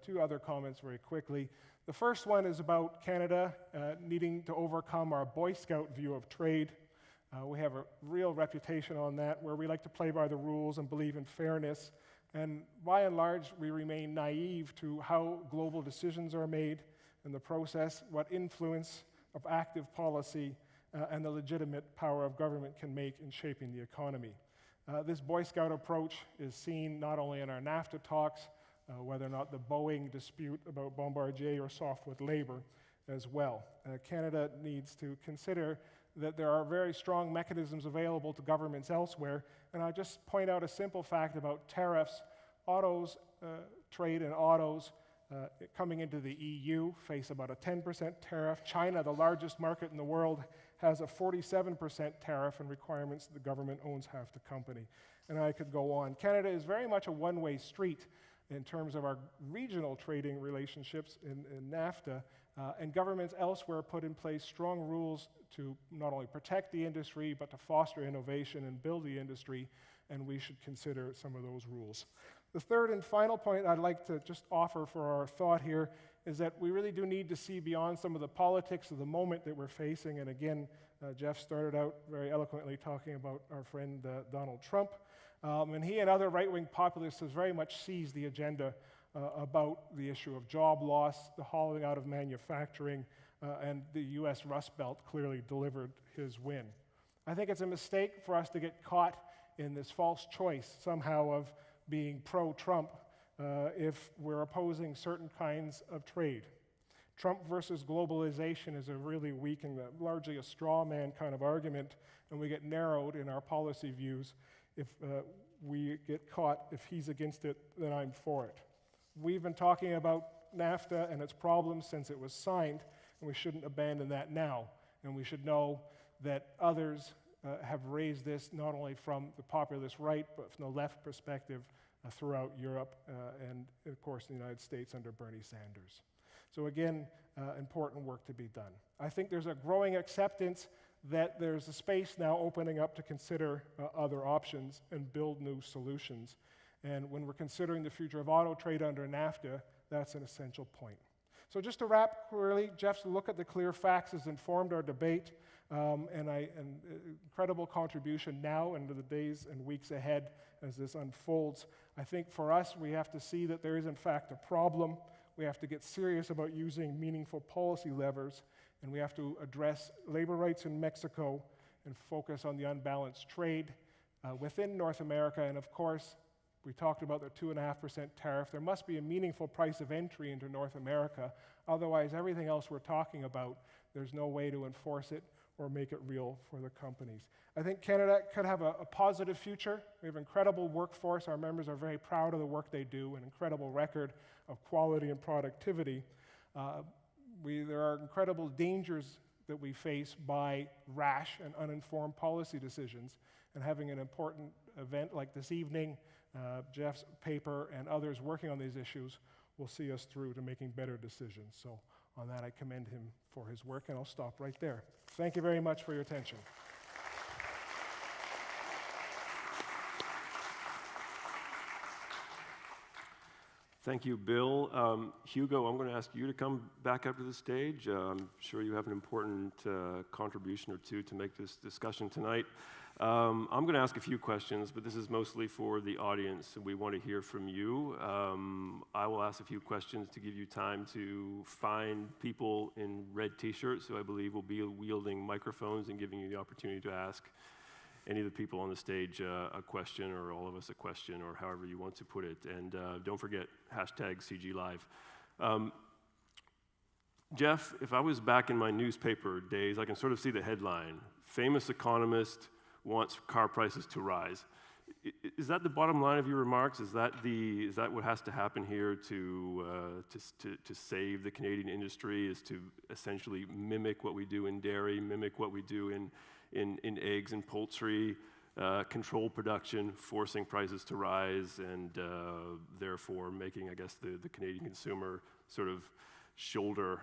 2 other comments very quickly. The first one is about Canada needing to overcome our Boy Scout view of trade. We have a real reputation on that, where we like to play by the rules and believe in fairness. And by and large, we remain naive to how global decisions are made in the process, what influence of active policy and the legitimate power of government can make in shaping the economy. This Boy Scout approach is seen not only in our NAFTA talks, whether or not the Boeing dispute about Bombardier or softwood labor as well. Canada needs to consider that there are very strong mechanisms available to governments elsewhere, and I'll just point out a simple fact about tariffs. Autos, trade in autos coming into the EU face about a 10% tariff. China, the largest market in the world, has a 47% tariff and requirements that the government owns half the company. And I could go on. Canada is very much a one-way street in terms of our regional trading relationships in NAFTA, and governments elsewhere put in place strong rules to not only protect the industry, but to foster innovation and build the industry, and we should consider some of those rules. The third and final point I'd like to just offer for our thought here is that we really do need to see beyond some of the politics of the moment that we're facing, and again, Jeff started out very eloquently talking about our friend Donald Trump, and he and other right-wing populists have very much seized the agenda about the issue of job loss, the hollowing out of manufacturing, and the U.S. Rust Belt clearly delivered his win. I think it's a mistake for us to get caught in this false choice somehow of being pro-Trump if we're opposing certain kinds of trade. Trump versus globalization is a really weak and largely a straw man kind of argument, and we get narrowed in our policy views if we get caught, if he's against it, then I'm for it. We've been talking about NAFTA and its problems since it was signed, and we shouldn't abandon that now. And we should know that others have raised this not only from the populist right, but from the left perspective throughout Europe and, of course, in the United States under Bernie Sanders. So again, important work to be done. I think there's a growing acceptance that there's a space now opening up to consider other options and build new solutions. And when we're considering the future of auto trade under NAFTA, that's an essential point. So just to wrap clearly, Jeff's look at the clear facts has informed our debate, and incredible contribution now into the days and weeks ahead as this unfolds. I think for us, we have to see that there is in fact a problem. We have to get serious about using meaningful policy levers, and we have to address labor rights in Mexico and focus on the unbalanced trade within North America. And of course, we talked about the 2.5% tariff. There must be a meaningful price of entry into North America. Otherwise, everything else we're talking about, there's no way to enforce it or make it real for the companies. I think Canada could have a positive future. We have an incredible workforce. Our members are very proud of the work they do, an incredible record of quality and productivity. There are incredible dangers that we face by rash and uninformed policy decisions, and having an important event like this evening, Jeff's paper and others working on these issues will see us through to making better decisions. So on that, I commend him for his work, and I'll stop right there. Thank you very much for your attention. Thank you, Bill. Hugo, I'm going to ask you to come back up to the stage. I'm sure you have an important contribution or two to make this discussion tonight. I'm going to ask a few questions, but this is mostly for the audience, and we want to hear from you. I will ask a few questions to give you time to find people in red t-shirts who I believe will be wielding microphones and giving you the opportunity to ask any of the people on the stage a question, or all of us a question, or however you want to put it. And don't forget, #CGLive. Jeff, if I was back in my newspaper days, I can sort of see the headline: famous economist wants car prices to rise. Is that the bottom line of your remarks? Is that what has to happen here to save the Canadian industry, is to essentially mimic what we do in dairy, mimic what we do in eggs and poultry, control production, forcing prices to rise, and therefore making, I guess, the Canadian consumer sort of shoulder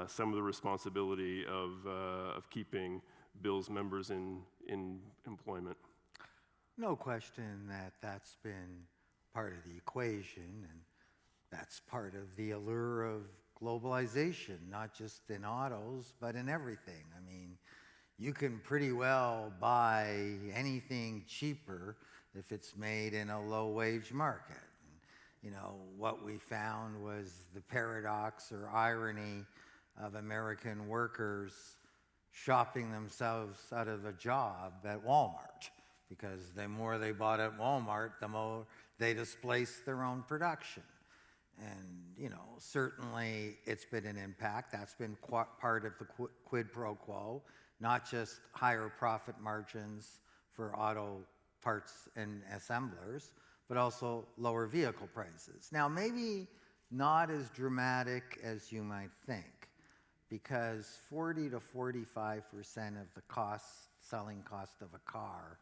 some of the responsibility of keeping Bill's members in employment? No question that that's been part of the equation, and that's part of the allure of globalization, not just in autos, but in everything. I mean, you can pretty well buy anything cheaper if it's made in a low-wage market. You know, what we found was the paradox or irony of American workers shopping themselves out of a job at Walmart, because the more they bought at Walmart, the more they displaced their own production. And, you know, certainly it's been an impact. That's been part of the quid pro quo, not just higher profit margins for auto parts and assemblers, but also lower vehicle prices. Now, maybe not as dramatic as you might think, because 40 to 45% of the selling cost of a car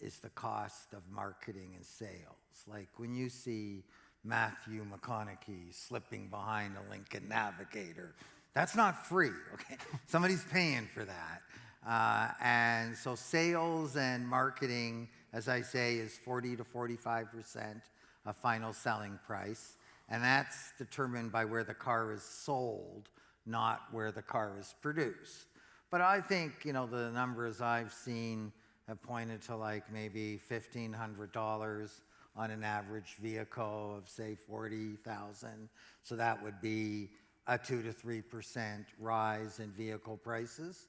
is the cost of marketing and sales. Like when you see Matthew McConaughey slipping behind a Lincoln Navigator, that's not free, okay? Somebody's paying for that. And so sales and marketing, as I say, is 40 to 45% of final selling price. And that's determined by where the car is sold, not where the car is produced. But I think, you know, the numbers I've seen have pointed to like maybe $1,500 on an average vehicle of say 40,000. So that would be a 2 to 3% rise in vehicle prices.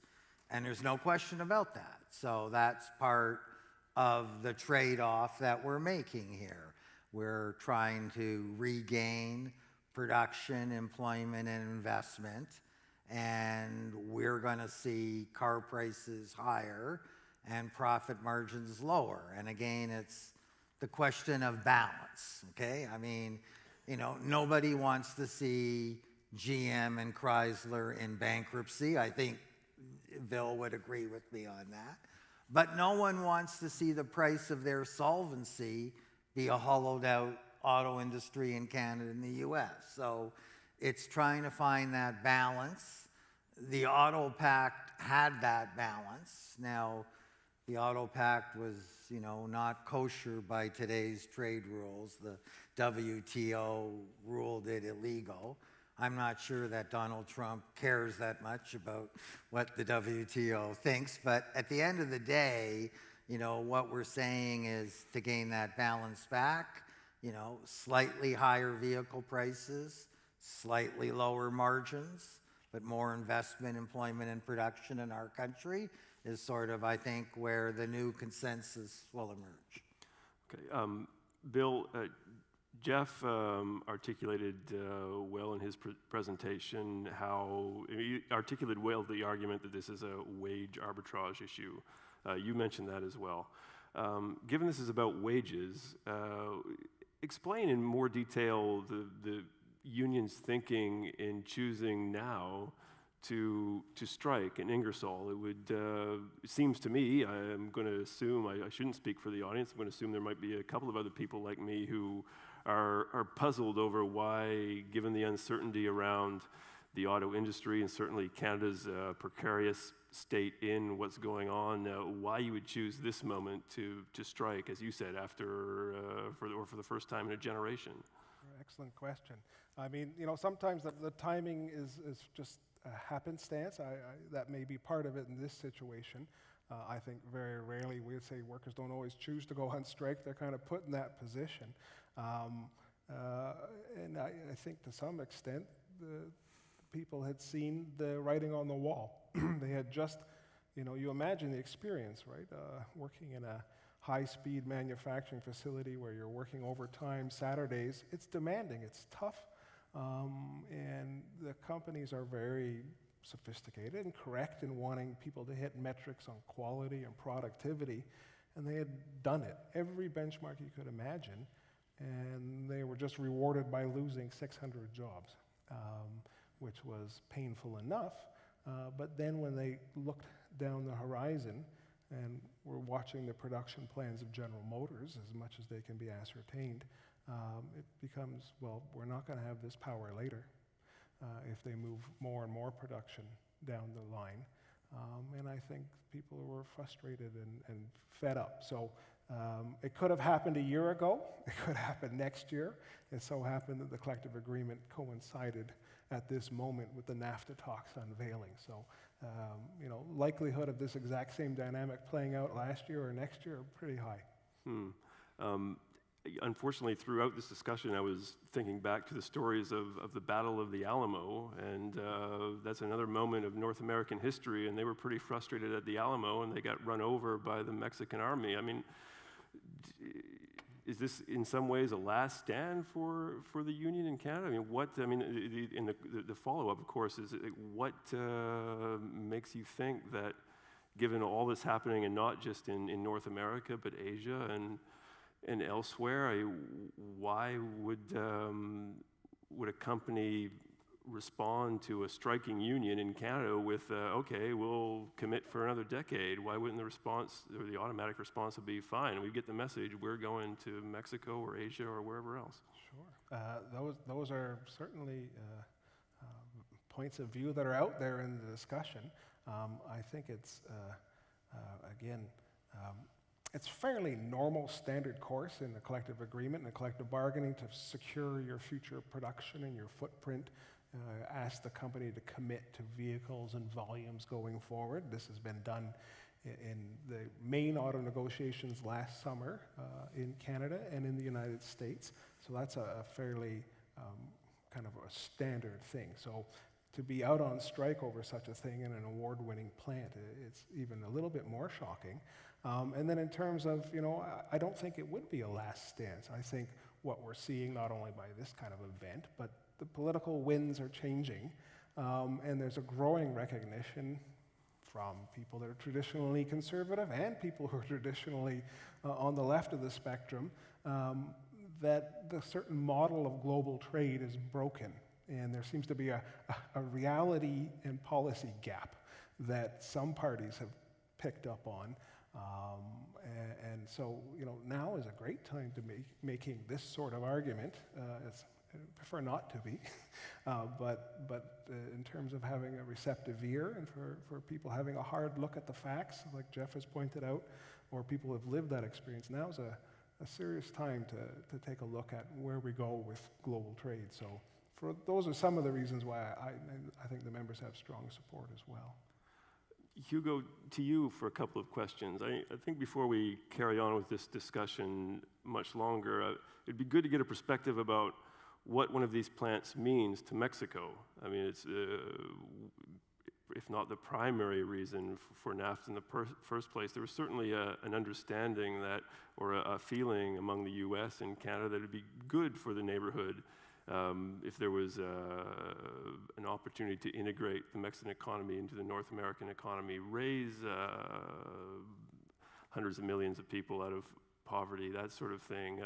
And there's no question about that. So that's part of the trade-off that we're making here. We're trying to regain production, employment, and investment. And we're going to see car prices higher and profit margins lower. And again, it's the question of balance, okay? I mean, you know, nobody wants to see GM and Chrysler in bankruptcy. I think Bill would agree with me on that. But no one wants to see the price of their solvency be a hollowed out auto industry in Canada and the US. So it's trying to find that balance. The Auto Pact had that balance. Now, the Auto Pact was, you know, not kosher by today's trade rules. The WTO ruled it illegal. I'm not sure that Donald Trump cares that much about what the WTO thinks, but at the end of the day, you know, what we're saying is to gain that balance back, you know, slightly higher vehicle prices, slightly lower margins, but more investment, employment, and production in our country is sort of, I think, where the new consensus will emerge. Okay, Bill, Jeff articulated well in his presentation how he articulated well the argument that this is a wage arbitrage issue. You mentioned that as well. Given this is about wages, explain in more detail the union's thinking in choosing now to strike in Ingersoll. It would it seems to me, I'm going to assume, I shouldn't speak for the audience, I'm going to assume there might be a couple of other people like me who are puzzled over why, given the uncertainty around the auto industry and certainly Canada's precarious state in what's going on, why you would choose this moment to strike, as you said, after for the first time in a generation. Excellent question. I mean, you know, sometimes the timing is just a happenstance. That may be part of it in this situation. I think very rarely we'd say workers don't always choose to go on strike. They're kind of put in that position. And I think to some extent the people had seen the writing on the wall. They had just, you know, you imagine the experience, right? Working in a high-speed manufacturing facility where you're working overtime Saturdays, it's demanding, it's tough. And the companies are very sophisticated and correct in wanting people to hit metrics on quality and productivity, and they had done it, every benchmark you could imagine, and they were just rewarded by losing 600 jobs, which was painful enough. But then when they looked down the horizon and were watching the production plans of General Motors as much as they can be ascertained, it becomes, well, we're not going to have this power later if they move more and more production down the line. And I think people were frustrated and fed up. So It could have happened a year ago. It could happen next year. It so happened that the collective agreement coincided at this moment with the NAFTA talks unveiling. So, likelihood of this exact same dynamic playing out last year or next year are pretty high. Unfortunately, throughout this discussion, I was thinking back to the stories of the Battle of the Alamo, and that's another moment of North American history, and they were pretty frustrated at the Alamo, and they got run over by the Mexican army. I mean, is this in some ways a last stand for the Union in Canada? The follow-up, of course, is what makes you think that, given all this happening, and not just in North America, but Asia and elsewhere, why would a company respond to a striking union in Canada with, okay, we'll commit for another decade? Why wouldn't the response, or the automatic response, would be fine? We get the message, we're going to Mexico or Asia or wherever else. Sure. Those are certainly points of view that are out there in the discussion. I think it's, it's fairly normal standard course in the collective agreement and the collective bargaining to secure your future production and your footprint. Ask the company to commit to vehicles and volumes going forward. This has been done in the main auto negotiations last summer in Canada and in the United States. So that's a fairly kind of a standard thing. So to be out on strike over such a thing in an award-winning plant, it's even a little bit more shocking. And then in terms of, I don't think it would be a last stance. I think what we're seeing, not only by this kind of event, but the political winds are changing, and there's a growing recognition from people that are traditionally conservative and people who are traditionally on the left of the spectrum, that the certain model of global trade is broken. And there seems to be a reality and policy gap that some parties have picked up on. And so, now is a great time to be making this sort of argument. I prefer not to be, but in terms of having a receptive ear and for people having a hard look at the facts, like Jeff has pointed out, or people who have lived that experience, now is a serious time to take a look at where we go with global trade. So those are some of the reasons why I think the members have strong support as well. Hugo, to you for a couple of questions. I think before we carry on with this discussion much longer, it'd be good to get a perspective about what one of these plants means to Mexico. I mean, it's, if not the primary reason for NAFTA in the first place, there was certainly an understanding that, or a feeling among the US and Canada that it'd be good for the neighborhood if there was an opportunity to integrate the Mexican economy into the North American economy, raise hundreds of millions of people out of poverty, that sort of thing.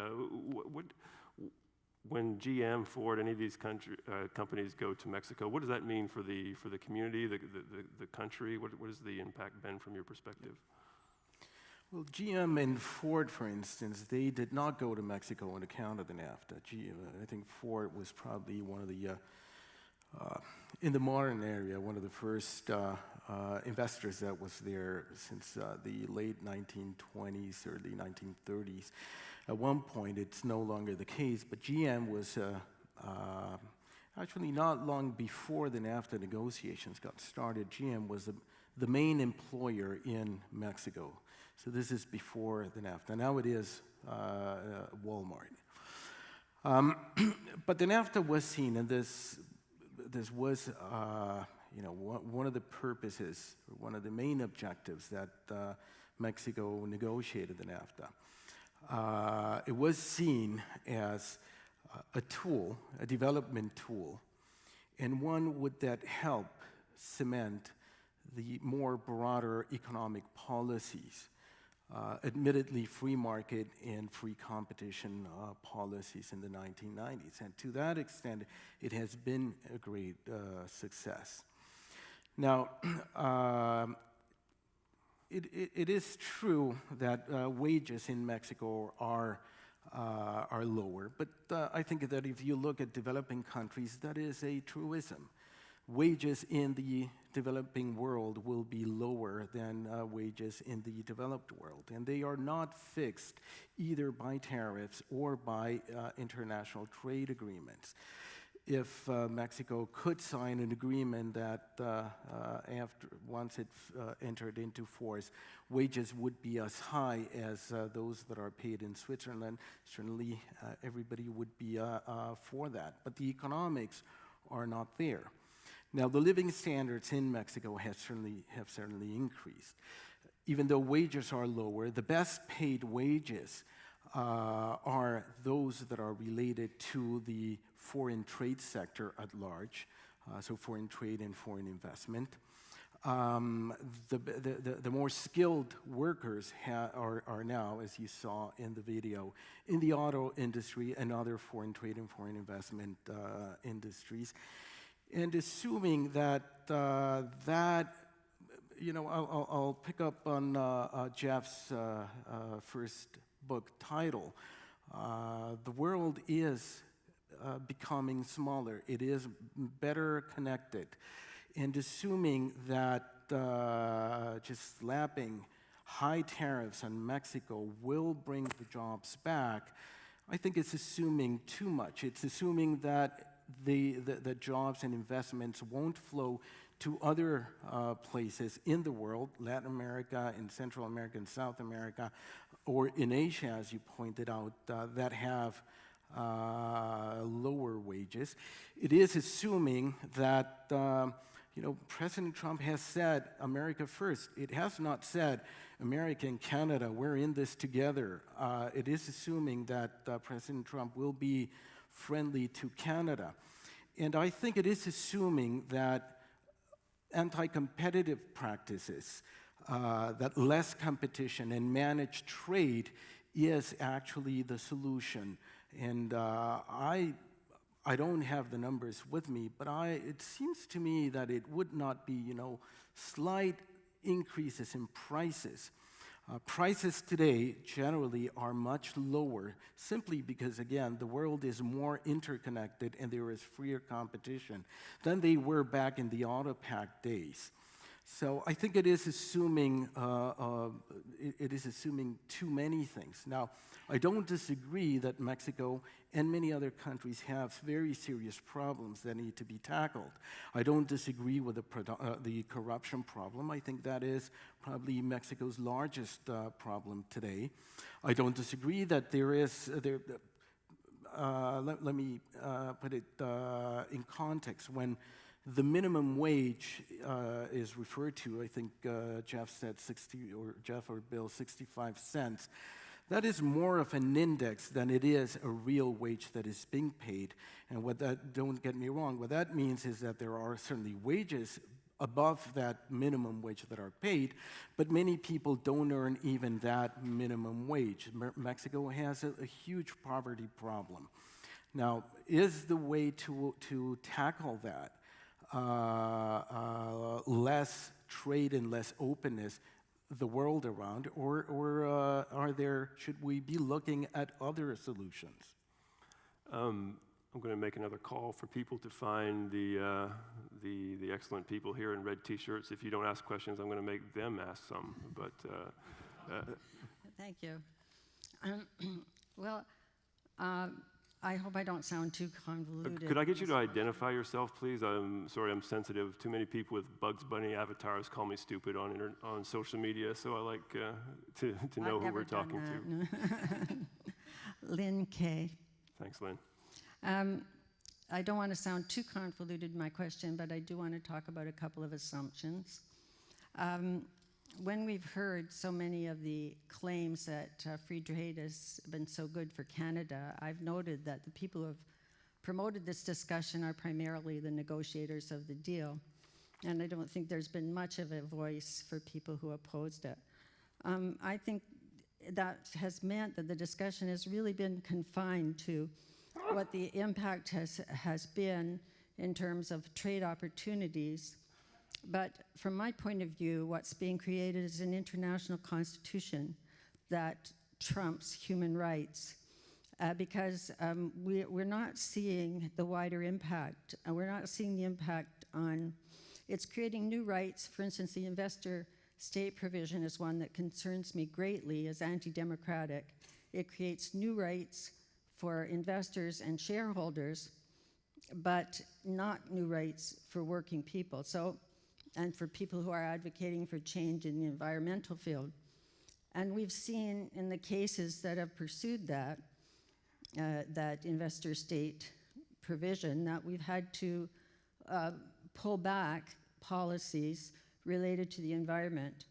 When GM, Ford, any of these companies go to Mexico, what does that mean for the community, the country? What has the impact been from your perspective? Well, GM and Ford, for instance, they did not go to Mexico on account of the NAFTA. I think Ford was probably one of the, in the modern area, one of the first investors that was there since the late 1920s, early 1930s. At one point, it's no longer the case, but GM was actually not long before the NAFTA negotiations got started. GM was the main employer in Mexico. So this is before the NAFTA. Now it is Walmart. But the NAFTA was seen, and this was one of the purposes, one of the main objectives that Mexico negotiated the NAFTA. It was seen as a tool, a development tool, and one would that help cement the more broader economic policies, admittedly free market and free competition policies in the 1990s. And to that extent, it has been a great success. Now, it is true that wages in Mexico are lower, but I think that if you look at developing countries, that is a truism. wages in the developing world will be lower than wages in the developed world. And they are not fixed either by tariffs or by international trade agreements. If Mexico could sign an agreement that once it entered into force, wages would be as high as those that are paid in Switzerland, certainly everybody would be for that. But the economics are not there. Now, the living standards in Mexico have certainly increased. Even though wages are lower, the best paid wages are those that are related to the foreign trade sector at large, so foreign trade and foreign investment. The more skilled workers are now, as you saw in the video, in the auto industry and other foreign trade and foreign investment industries. And assuming that, I'll pick up on Jeff's first book title. The world is becoming smaller. It is better connected. And assuming that just slapping high tariffs on Mexico will bring the jobs back, I think it's assuming too much. It's assuming that the jobs and investments won't flow to other places in the world, Latin America, in Central America, and South America, or in Asia, as you pointed out, that have lower wages. It is assuming that, President Trump has said America first. It has not said America and Canada, we're in this together. It is assuming that President Trump will be friendly to Canada. And I think it is assuming that anti-competitive practices, that less competition and managed trade is actually the solution. And I don't have the numbers with me, but it seems to me that it would not be, slight increases in prices. Prices today generally are much lower simply because, again, the world is more interconnected and there is freer competition than they were back in the auto pact days. So I think it is assuming too many things. Now, I don't disagree that Mexico and many other countries have very serious problems that need to be tackled. I don't disagree with the corruption problem. I think that is probably Mexico's largest problem today. I don't disagree that let me put it in context. When the minimum wage is referred to, I think Jeff said Jeff or Bill, 65 cents. That is more of an index than it is a real wage that is being paid. And don't get me wrong, what that means is that there are certainly wages above that minimum wage that are paid, but many people don't earn even that minimum wage. Mexico has a huge poverty problem. Now, is the way to tackle that less trade and less openness the world around, or should we be looking at other solutions? I'm going to make another call for people to find the excellent people here in red T-shirts. If you don't ask questions, I'm going to make them ask some. But thank you. I hope I don't sound too convoluted. Could I get you to identify yourself, please? I'm sorry, I'm sensitive. Too many people with Bugs Bunny avatars call me stupid on social media, so I like to know who we're talking to. Lynn Kay. Thanks, Lynn. I don't want to sound too convoluted in my question, but I do want to talk about a couple of assumptions. When we've heard so many of the claims that free trade has been so good for Canada, I've noted that the people who have promoted this discussion are primarily the negotiators of the deal, and I don't think there's been much of a voice for people who opposed it. I think that has meant that the discussion has really been confined to what the impact has been in terms of trade opportunities. But from my point of view, what's being created is an international constitution that trumps human rights. because we're not seeing the wider impact. We're not seeing the impact on, it's creating new rights. For instance, the investor state provision is one that concerns me greatly as anti-democratic. It creates new rights for investors and shareholders, but not new rights for working people. So, and for people who are advocating for change in the environmental field. And we've seen in the cases that have pursued that, that investor state provision, that we've had to pull back policies related to the environment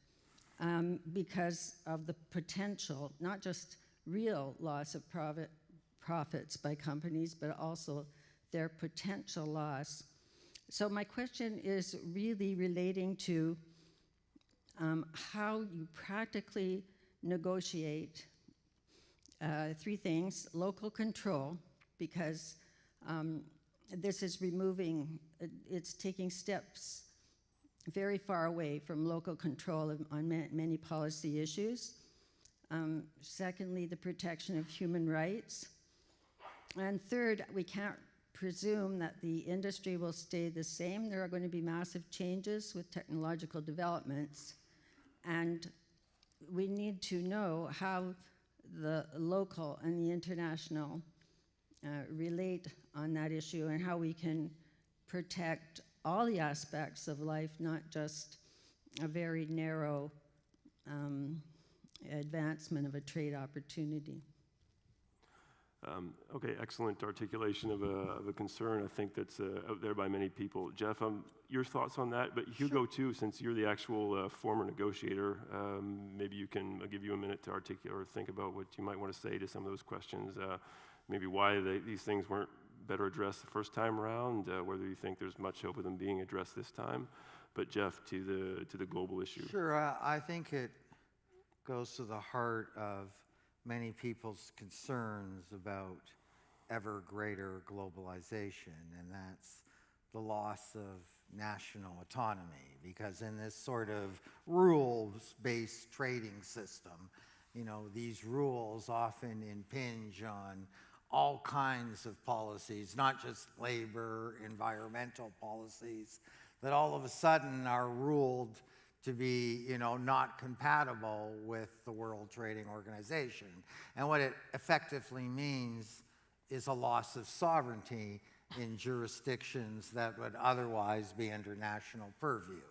because of the potential, not just real loss of profits by companies, but also their potential loss. So my question is really relating to how you practically negotiate three things: local control, because this is removing, it's taking steps very far away from local control on many policy issues. Secondly, the protection of human rights. And third, we can't presume that the industry will stay the same. There are going to be massive changes with technological developments. And we need to know how the local and the international relate on that issue, and how we can protect all the aspects of life, not just a very narrow advancement of a trade opportunity. Okay, excellent articulation of a concern. I think that's out there by many people. Jeff, your thoughts on that? But Hugo, too, since you're the actual former negotiator, maybe I'll give you a minute to articulate or think about what you might want to say to some of those questions. Maybe why these things weren't better addressed the first time around, whether you think there's much hope of them being addressed this time. But Jeff, to the global issue. Sure, I think it goes to the heart of many people's concerns about ever greater globalization, and that's the loss of national autonomy. Because in this sort of rules-based trading system, you know, these rules often impinge on all kinds of policies, not just labor, environmental policies, that all of a sudden are ruled to be, you know, not compatible with the World Trading Organization. And what it effectively means is a loss of sovereignty in jurisdictions that would otherwise be under national purview.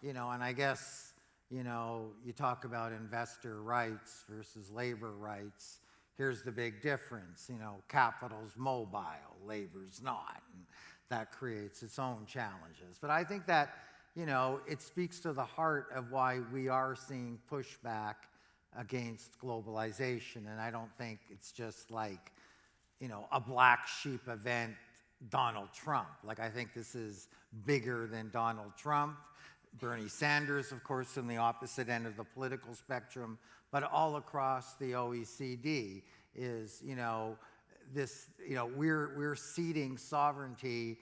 You know, and I guess, you know, you talk about investor rights versus labor rights. Here's the big difference. You know, capital's mobile, labor's not. And that creates its own challenges. But I think that, you know, it speaks to the heart of why we are seeing pushback against globalization. And I don't think it's just like, you know, a black sheep event, Donald Trump. Like, I think this is bigger than Donald Trump. Bernie Sanders, of course, on the opposite end of the political spectrum, but all across the OECD is, you know, this, you know, we're ceding sovereignty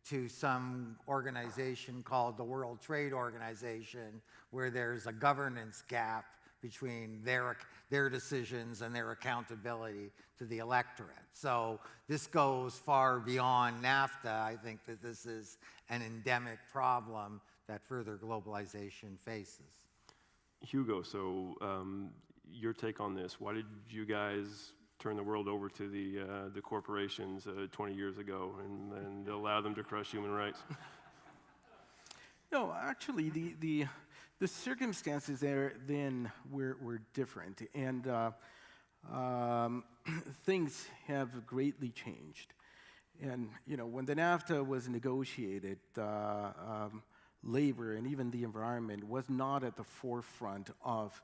to some organization called the World Trade Organization, where there's a governance gap between their decisions and their accountability to the electorate. So this goes far beyond NAFTA. I think that this is an endemic problem that further globalization faces. Hugo, so your take on this. Why did you guys turn the world over to the corporations 20 years ago and allow them to crush human rights? No, actually, the circumstances there then were different, and things have greatly changed. And you know, when the NAFTA was negotiated, labor and even the environment was not at the forefront of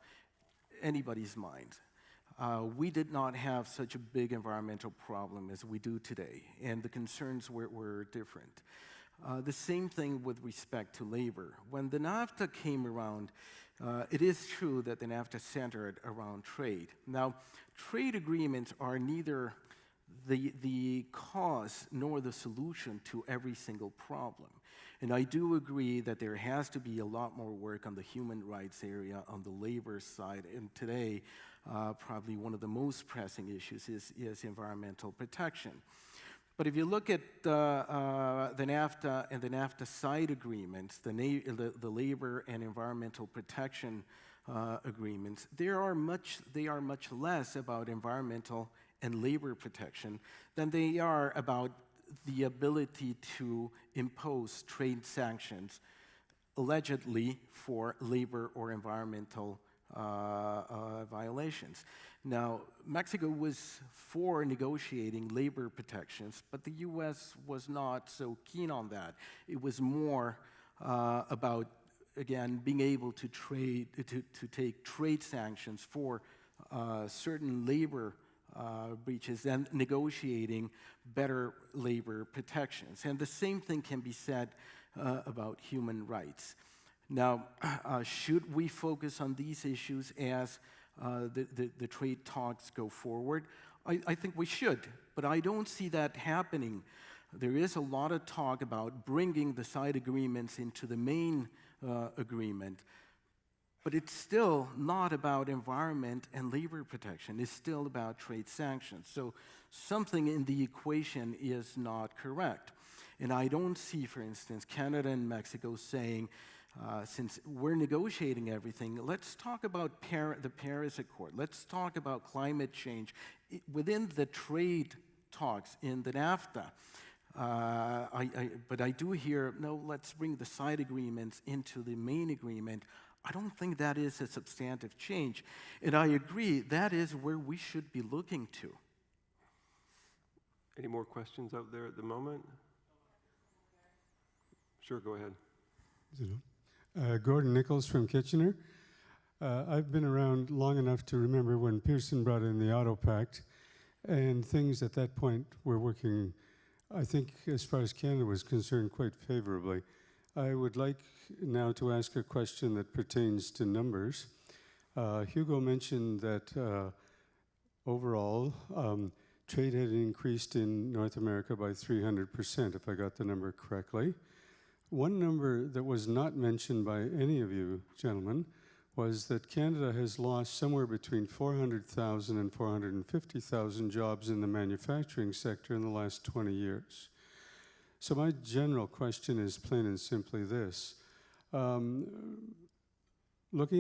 anybody's mind. We did not have such a big environmental problem as we do today, and the concerns were different. The same thing with respect to labor. When the NAFTA came around, it is true that the NAFTA centered around trade. Now, trade agreements are neither the cause nor the solution to every single problem. And I do agree that there has to be a lot more work on the human rights area, on the labor side. And today, probably one of the most pressing issues is environmental protection. But if you look at the NAFTA and the NAFTA side agreements, the labor and environmental protection agreements, they are much less about environmental and labor protection than they are about the ability to impose trade sanctions, allegedly for labor or environmental violations. Now, Mexico was for negotiating labor protections, but the U.S. was not so keen on that. It was more about, again, being able to take trade sanctions for certain labor breaches and negotiating better labor protections. And the same thing can be said about human rights. Now, should we focus on these issues as the trade talks go forward? I think we should, but I don't see that happening. There is a lot of talk about bringing the side agreements into the main agreement, but it's still not about environment and labor protection. It's still about trade sanctions. So something in the equation is not correct. And I don't see, for instance, Canada and Mexico saying, since we're negotiating everything, let's talk about the Paris Accord. Let's talk about climate change within the trade talks in the NAFTA. But I do hear, no, let's bring the side agreements into the main agreement. I don't think that is a substantive change. And I agree, that is where we should be looking to. Any more questions out there at the moment? Sure, go ahead. Gordon Nichols from Kitchener. I've been around long enough to remember when Pearson brought in the Auto Pact, and things at that point were working, I think, as far as Canada was concerned, quite favorably. I would like now to ask a question that pertains to numbers. Hugo mentioned that overall, trade had increased in North America by 300%, if I got the number correctly. One number that was not mentioned by any of you gentlemen was that Canada has lost somewhere between 400,000 and 450,000 jobs in the manufacturing sector in the last 20 years. So my general question is plain and simply this. Looking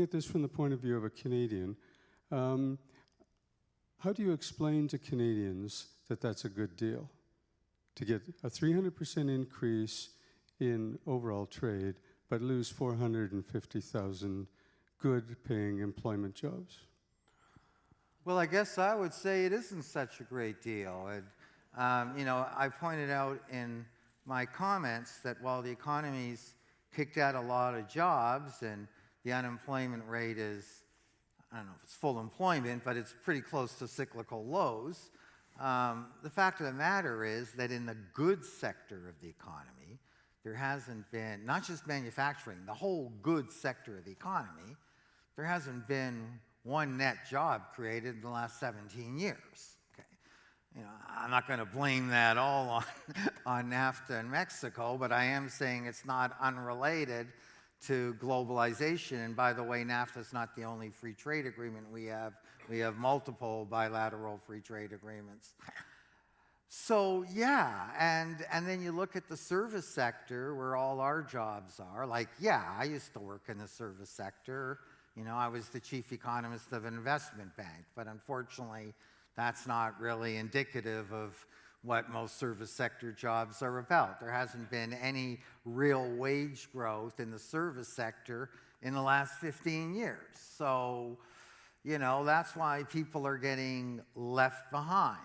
at this from the point of view of a Canadian, how do you explain to Canadians that that's a good deal? To get a 300% increase in overall trade, but lose 450,000 good-paying employment jobs? Well, I guess I would say it isn't such a great deal. You know, I pointed out in my comments that while the economy's kicked out a lot of jobs and the unemployment rate is, I don't know if it's full employment, but it's pretty close to cyclical lows, the fact of the matter is that in the goods sector of the economy, there hasn't been, not just manufacturing, the whole goods sector of the economy, there hasn't been one net job created in the last 17 years. Okay. You know, I'm not going to blame that all on NAFTA and Mexico, but I am saying it's not unrelated to globalization. And by the way, NAFTA is not the only free trade agreement we have. We have multiple bilateral free trade agreements. So yeah, and then you look at the service sector where all our jobs are. Like, yeah, I used to work in the service sector. You know, I was the chief economist of an investment bank, but unfortunately, that's not really indicative of what most service sector jobs are about. There hasn't been any real wage growth in the service sector in the last 15 years. So, you know, that's why people are getting left behind.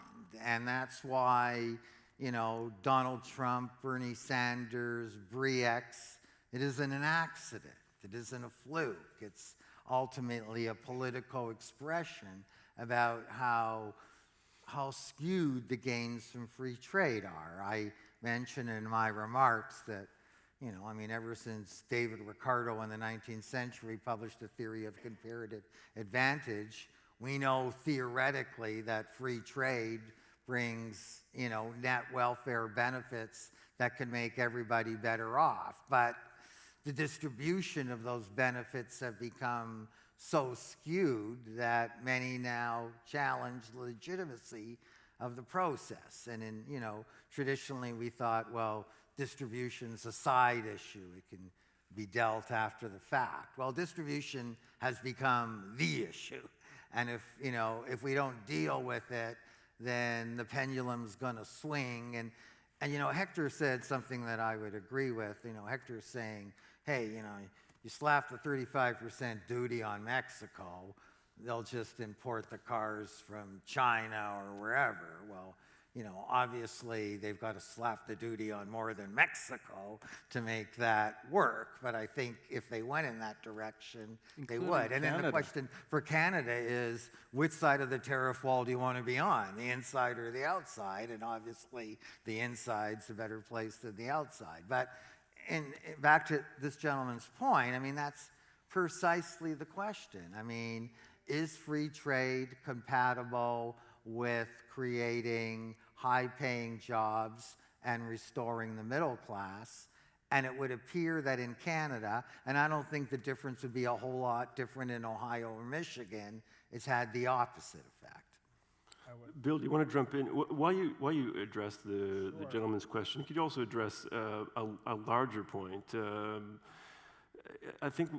And that's why, you know, Donald Trump, Bernie Sanders, Brexit, it isn't an accident. It isn't a fluke. It's ultimately a political expression about how skewed the gains from free trade are. I mentioned in my remarks that, you know, I mean, ever since David Ricardo in the 19th century published a theory of comparative advantage, we know theoretically that free trade brings, you know, net welfare benefits that can make everybody better off. But the distribution of those benefits have become so skewed that many now challenge the legitimacy of the process. And traditionally we thought, well, distribution's a side issue. It can be dealt after the fact. Well, distribution has become the issue. And if we don't deal with it, then the pendulum's going to swing. And Hector said something that I would agree with. Hector's saying, hey, you slap the 35% duty on Mexico, they'll just import the cars from China or wherever. Well, obviously they've got to slap the duty on more than Mexico to make that work. But I think if they went in that direction, they would. And then the question for Canada is, which side of the tariff wall do you want to be on, the inside or the outside? And obviously the inside's a better place than the outside. But back to this gentleman's point, that's precisely the question. Is free trade compatible with creating high-paying jobs and restoring the middle class? And it would appear that in Canada, and I don't think the difference would be a whole lot different in Ohio or Michigan, it's had the opposite effect. Bill, do you want to jump in? While you address the gentleman's question, could you also address a larger point? I think,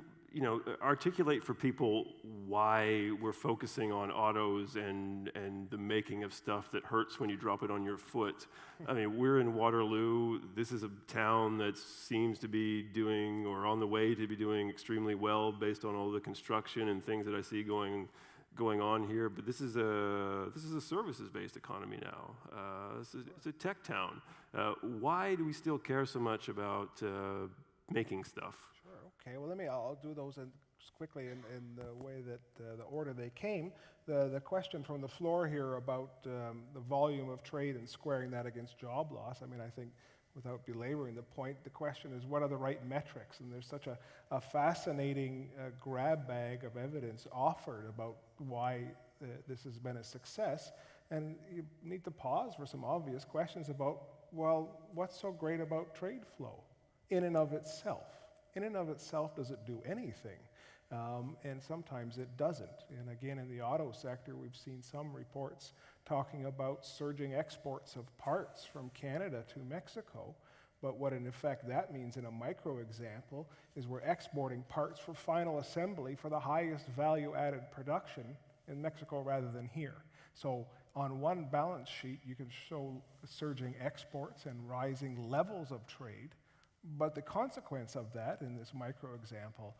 articulate for people why we're focusing on autos and the making of stuff that hurts when you drop it on your foot. We're in Waterloo. This is a town that seems to be doing, or on the way to be doing, extremely well based on all the construction and things that I see going on here. But this is a services-based economy now. It's a tech town. Why do we still care so much about making stuff? Okay, well, I'll do those just quickly in the way that the order they came. The question from the floor here about the volume of trade and squaring that against job loss, I think without belaboring the point, the question is what are the right metrics? And there's such a fascinating grab bag of evidence offered about why this has been a success. And you need to pause for some obvious questions about, well, what's so great about trade flow in and of itself? In and of itself, does it do anything? And sometimes it doesn't. And again, in the auto sector, we've seen some reports talking about surging exports of parts from Canada to Mexico. But what in effect that means in a micro example is we're exporting parts for final assembly for the highest value added production in Mexico rather than here. So on one balance sheet, you can show surging exports and rising levels of trade. But the consequence of that, in this micro example,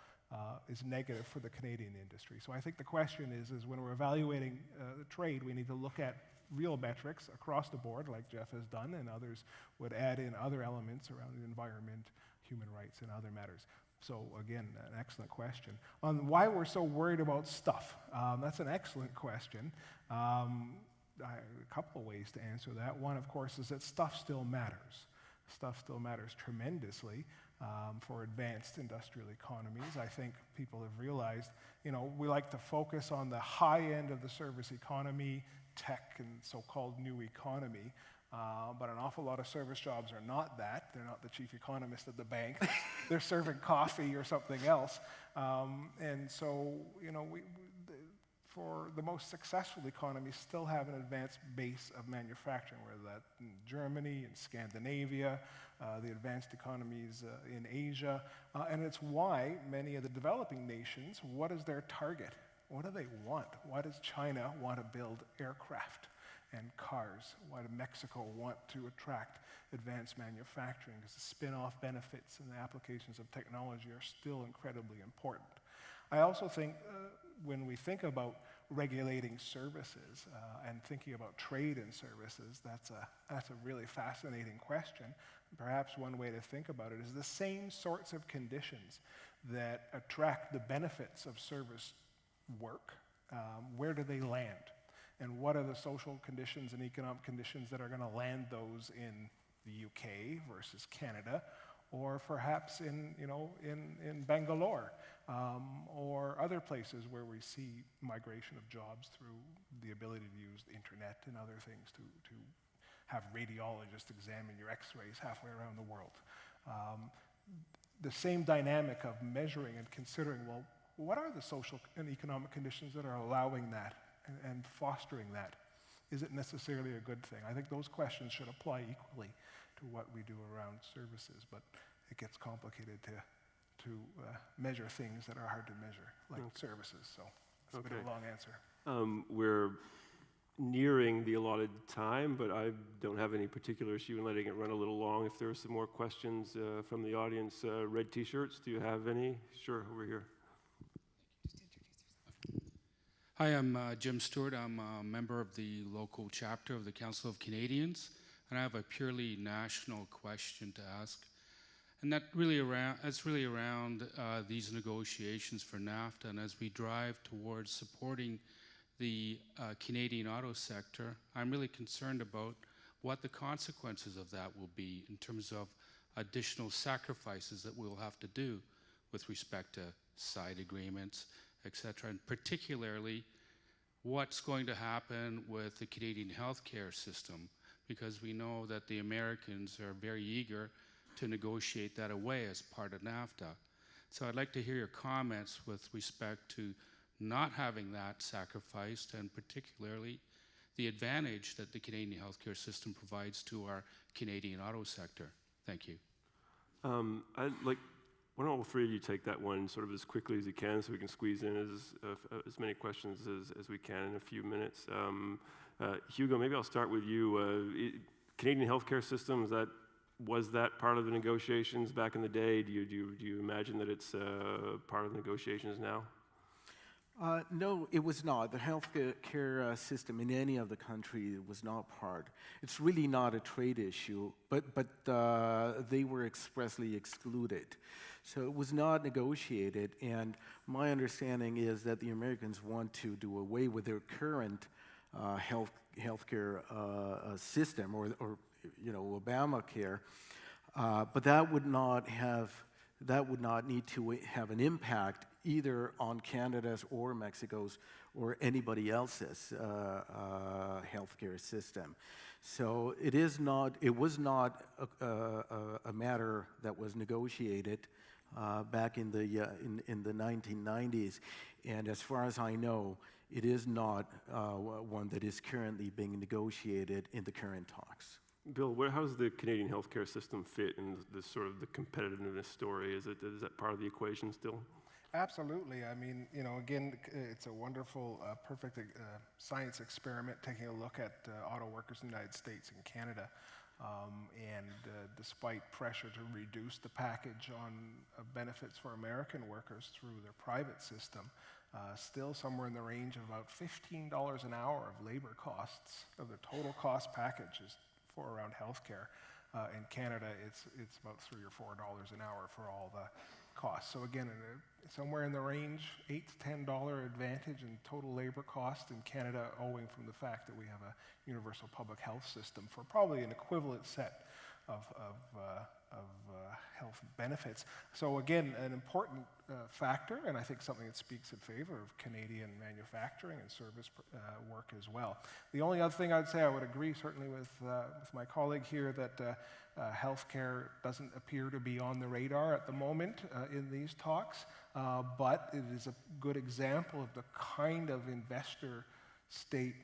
is negative for the Canadian industry. So I think the question is when we're evaluating the trade, we need to look at real metrics across the board, like Jeff has done, and others would add in other elements around the environment, human rights, and other matters. So again, an excellent question. On why we're so worried about stuff, that's an excellent question. A couple of ways to answer that. One, of course, is that stuff still matters. Stuff still matters tremendously for advanced industrial economies. I think people have realized, we like to focus on the high end of the service economy, tech and so-called new economy, but an awful lot of service jobs are not that. They're not the chief economist at the bank. They're serving coffee or something else. And so, for the most successful economies still have an advanced base of manufacturing, whether that's in Germany and Scandinavia, the advanced economies in Asia. And it's why many of the developing nations, what is their target? What do they want? Why does China want to build aircraft and cars? Why does Mexico want to attract advanced manufacturing? Because the spin-off benefits and the applications of technology are still incredibly important. I also think when we think about regulating services and thinking about trade in services, that's a really fascinating question. Perhaps one way to think about it is the same sorts of conditions that attract the benefits of service work, where do they land? And what are the social conditions and economic conditions that are going to land those in the UK versus Canada, or perhaps in Bangalore, or other places where we see migration of jobs through the ability to use the internet and other things to have radiologists examine your x-rays halfway around the world. The same dynamic of measuring and considering, well, what are the social and economic conditions that are allowing that and fostering that? Is it necessarily a good thing? I think those questions should apply equally to what we do around services, but it gets complicated to measure things that are hard to measure, like services. So it's a bit of a long answer. We're nearing the allotted time, but I don't have any particular issue in letting it run a little long. If there are some more questions from the audience, red t-shirts, do you have any? Sure, over here. Hi, I'm Jim Stewart. I'm a member of the local chapter of the Council of Canadians, and I have a purely national question to ask. And that's really around these negotiations for NAFTA, and as we drive towards supporting the Canadian auto sector, I'm really concerned about what the consequences of that will be in terms of additional sacrifices that we'll have to do with respect to side agreements, et cetera, and particularly what's going to happen with the Canadian healthcare system, because we know that the Americans are very eager to negotiate that away as part of NAFTA. So I'd like to hear your comments with respect to not having that sacrificed, and particularly the advantage that the Canadian healthcare system provides to our Canadian auto sector. Thank you. Why don't all three of you take that one sort of as quickly as you can, so we can squeeze in as many questions as we can in a few minutes. Hugo, maybe I'll start with you. Canadian healthcare system, was that part of the negotiations back in the day? Do you imagine that it's part of the negotiations now? No, it was not. The healthcare system in any of the country was not part. It's really not a trade issue, but they were expressly excluded. So it was not negotiated, and my understanding is that the Americans want to do away with their current healthcare system, or Obamacare, but that would not need to have an impact either on Canada's or Mexico's or anybody else's healthcare system. So it was not a matter that was negotiated back in the 1990s, and as far as I know, it is not one that is currently being negotiated in the current talks. Bill, how does the Canadian healthcare system fit in the sort of the competitiveness story? Is that part of the equation still? Absolutely. I mean, again, it's a wonderful, perfect science experiment taking a look at auto workers in the United States and Canada. Despite pressure to reduce the package on benefits for American workers through their private system, still somewhere in the range of about $15 an hour of labor costs of the total cost packages for around healthcare. In Canada, it's about $3 or $4 an hour for all the costs. So again, somewhere in the range, $8 to $10 advantage in total labor cost in Canada, owing from the fact that we have a universal public health system for probably an equivalent set of health benefits. So again, an important factor, and I think something that speaks in favor of Canadian manufacturing and service work as well. The only other thing I'd say, I would agree certainly with my colleague here that healthcare doesn't appear to be on the radar at the moment in these talks, but it is a good example of the kind of investor state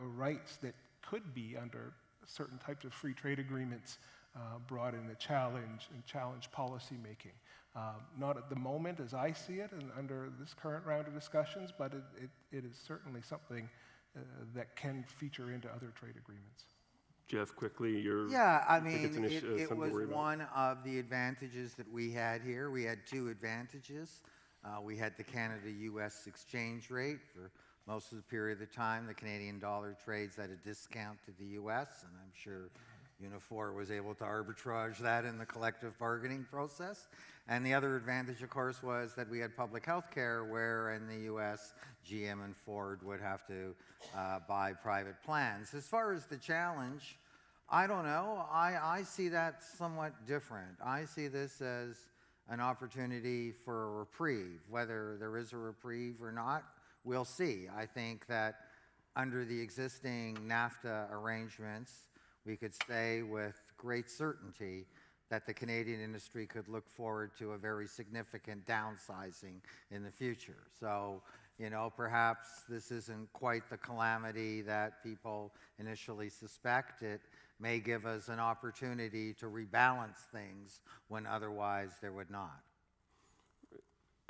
rights that could be under certain types of free trade agreements brought in a challenge policy making. Not at the moment as I see it and under this current round of discussions, but it is certainly something that can feature into other trade agreements. Jeff, quickly, Yeah, I mean, it was one of the advantages that we had here. We had two advantages. We had the Canada-U.S. exchange rate. For most of the period of the time, the Canadian dollar trades at a discount to the U.S., and I'm sure Unifor was able to arbitrage that in the collective bargaining process. And the other advantage, of course, was that we had public health care, where in the U.S., GM and Ford would have to buy private plans. As far as the challenge, I don't know. I see that somewhat different. I see this as an opportunity for a reprieve. Whether there is a reprieve or not, we'll see. I think that under the existing NAFTA arrangements, we could say with great certainty that the Canadian industry could look forward to a very significant downsizing in the future. So, you know, perhaps this isn't quite the calamity that people initially suspect. It may give us an opportunity to rebalance things when otherwise there would not.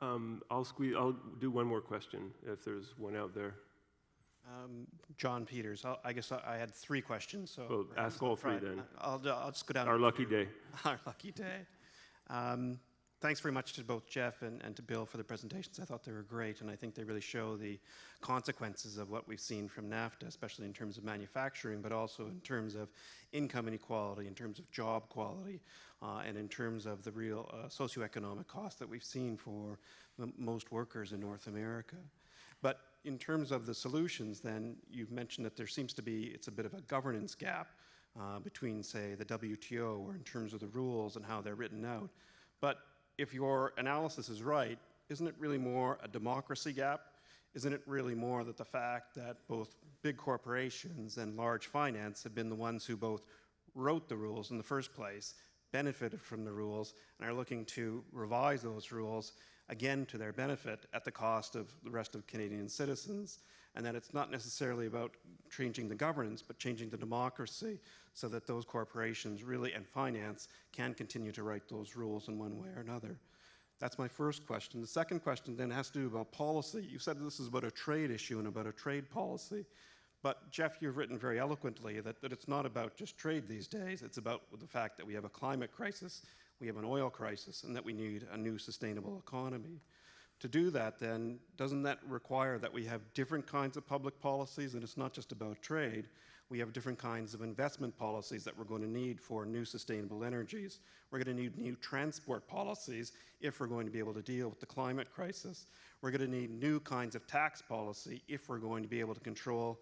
I'll do one more question if there's one out there. John Peters. I guess I had 3 questions. So well, ask all 3 then. I'll just go down. Our lucky day. Our lucky day. Thanks very much to both Jeff and to Bill for the presentations. I thought they were great, and I think they really show the consequences of what we've seen from NAFTA, especially in terms of manufacturing, but also in terms of income inequality, in terms of job quality, and in terms of the real socioeconomic cost that we've seen for most workers in North America. But in terms of the solutions, then, you've mentioned that there seems to be, it's a bit of a governance gap between, say, the WTO, or in terms of the rules and how they're written out. But if your analysis is right, isn't it really more a democracy gap? Isn't it really more that the fact that both big corporations and large finance have been the ones who both wrote the rules in the first place, benefited from the rules, and are looking to revise those rules again to their benefit at the cost of the rest of Canadian citizens, and that it's not necessarily about changing the governance, but changing the democracy so that those corporations really, and finance, can continue to write those rules in one way or another. That's my first question. The second question then has to do about policy. You said this is about a trade issue and about a trade policy, but Jeff, you've written very eloquently that it's not about just trade these days. It's about the fact that we have a climate crisis, we have an oil crisis, and that we need a new sustainable economy. To do that, then, doesn't that require that we have different kinds of public policies? And it's not just about trade. We have different kinds of investment policies that we're going to need for new sustainable energies. We're going to need new transport policies if we're going to be able to deal with the climate crisis. We're going to need new kinds of tax policy if we're going to be able to control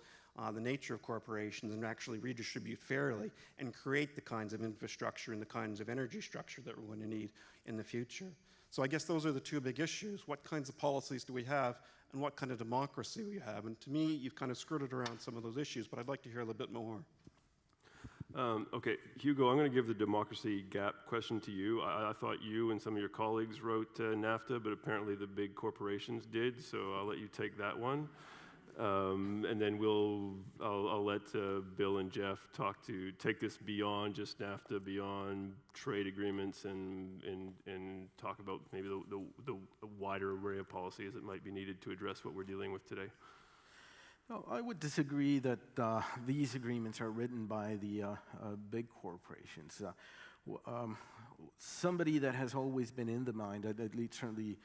the nature of corporations and actually redistribute fairly and create the kinds of infrastructure and the kinds of energy structure that we're going to need in the future. So I guess those are the 2 big issues. What kinds of policies do we have, and what kind of democracy we have? And to me, you've kind of skirted around some of those issues, but I'd like to hear a little bit more. Okay, Hugo, I'm going to give the democracy gap question to you. I thought you and some of your colleagues wrote NAFTA, but apparently the big corporations did, so I'll let you take that one. And then I'll let Bill and Jeff take this beyond just NAFTA, beyond trade agreements, and talk about maybe the wider array of policies that might be needed to address what we're dealing with today. No, I would disagree that these agreements are written by the big corporations. Somebody that has always been in the mind, at least certainly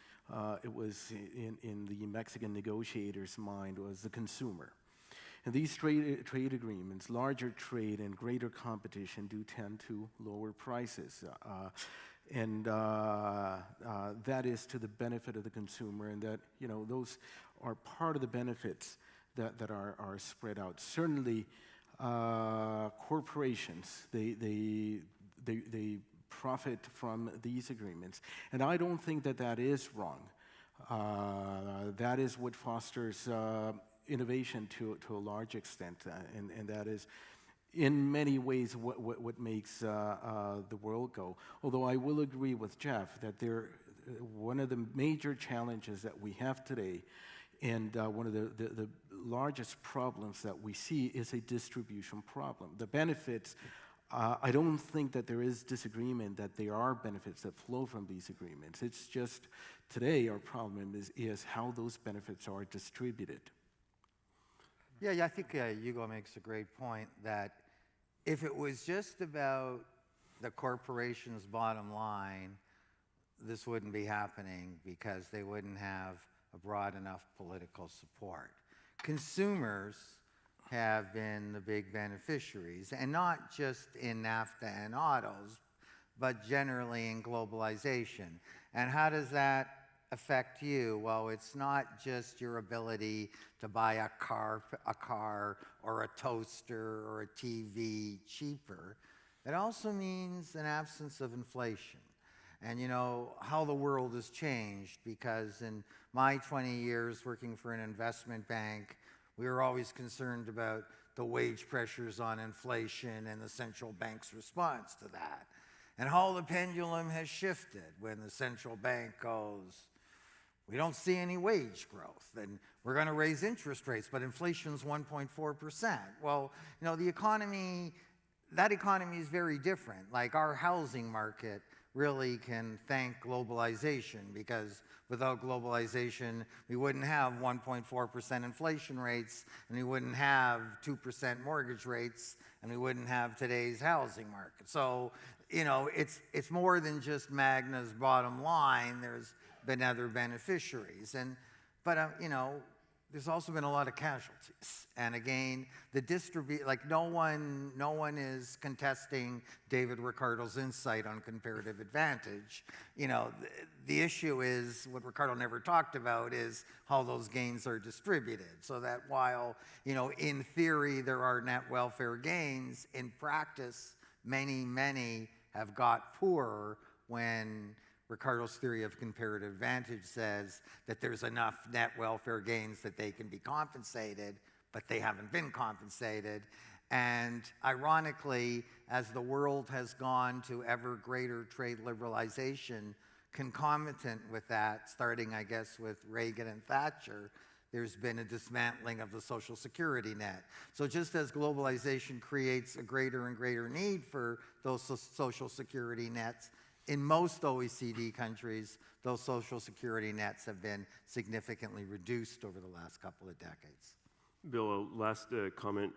it was in the Mexican negotiators' mind, was the consumer. And these trade agreements, larger trade and greater competition, do tend to lower prices. And that is to the benefit of the consumer, and that, you know, those are part of the benefits that are spread out. Certainly, corporations, they profit from these agreements. And I don't think that is wrong. That is what fosters innovation to a large extent, and that is in many ways what makes the world go. Although I will agree with Jeff that one of the major challenges that we have today, and one of the largest problems that we see, is a distribution problem. The benefits, I don't think that there is disagreement that there are benefits that flow from these agreements. It's just today our problem is how those benefits are distributed. Yeah, I think Hugo makes a great point that if it was just about the corporation's bottom line, this wouldn't be happening because they wouldn't have a broad enough political support. Consumers have been the big beneficiaries, and not just in NAFTA and autos, but generally in globalization. And how does that affect you? Well, it's not just your ability to buy a car or a toaster or a TV cheaper. It also means an absence of inflation. And you know how the world has changed, because in my 20 years working for an investment bank, we were always concerned about the wage pressures on inflation and the central bank's response to that. and how the pendulum has shifted when the central bank goes, we don't see any wage growth, and we're going to raise interest rates, but inflation's 1.4%. Well, you know, the economy, that economy is very different. Like our housing market really can thank globalization, because without globalization, we wouldn't have 1.4% inflation rates, and we wouldn't have 2% mortgage rates, and we wouldn't have today's housing market. So, you know, it's more than just Magna's bottom line. There's been other beneficiaries. But you know, there's also been a lot of casualties. And again, no one is contesting David Ricardo's insight on comparative advantage. You know, the issue is, what Ricardo never talked about, is how those gains are distributed. So that while, you know, in theory there are net welfare gains, in practice, many have got poorer when Ricardo's theory of comparative advantage says that there's enough net welfare gains that they can be compensated, but they haven't been compensated. And ironically, as the world has gone to ever greater trade liberalization, concomitant with that, starting, I guess, with Reagan and Thatcher, there's been a dismantling of the social security net. So just as globalization creates a greater and greater need for those social security nets, in most OECD countries, those social security nets have been significantly reduced over the last couple of decades. Bill, a last comment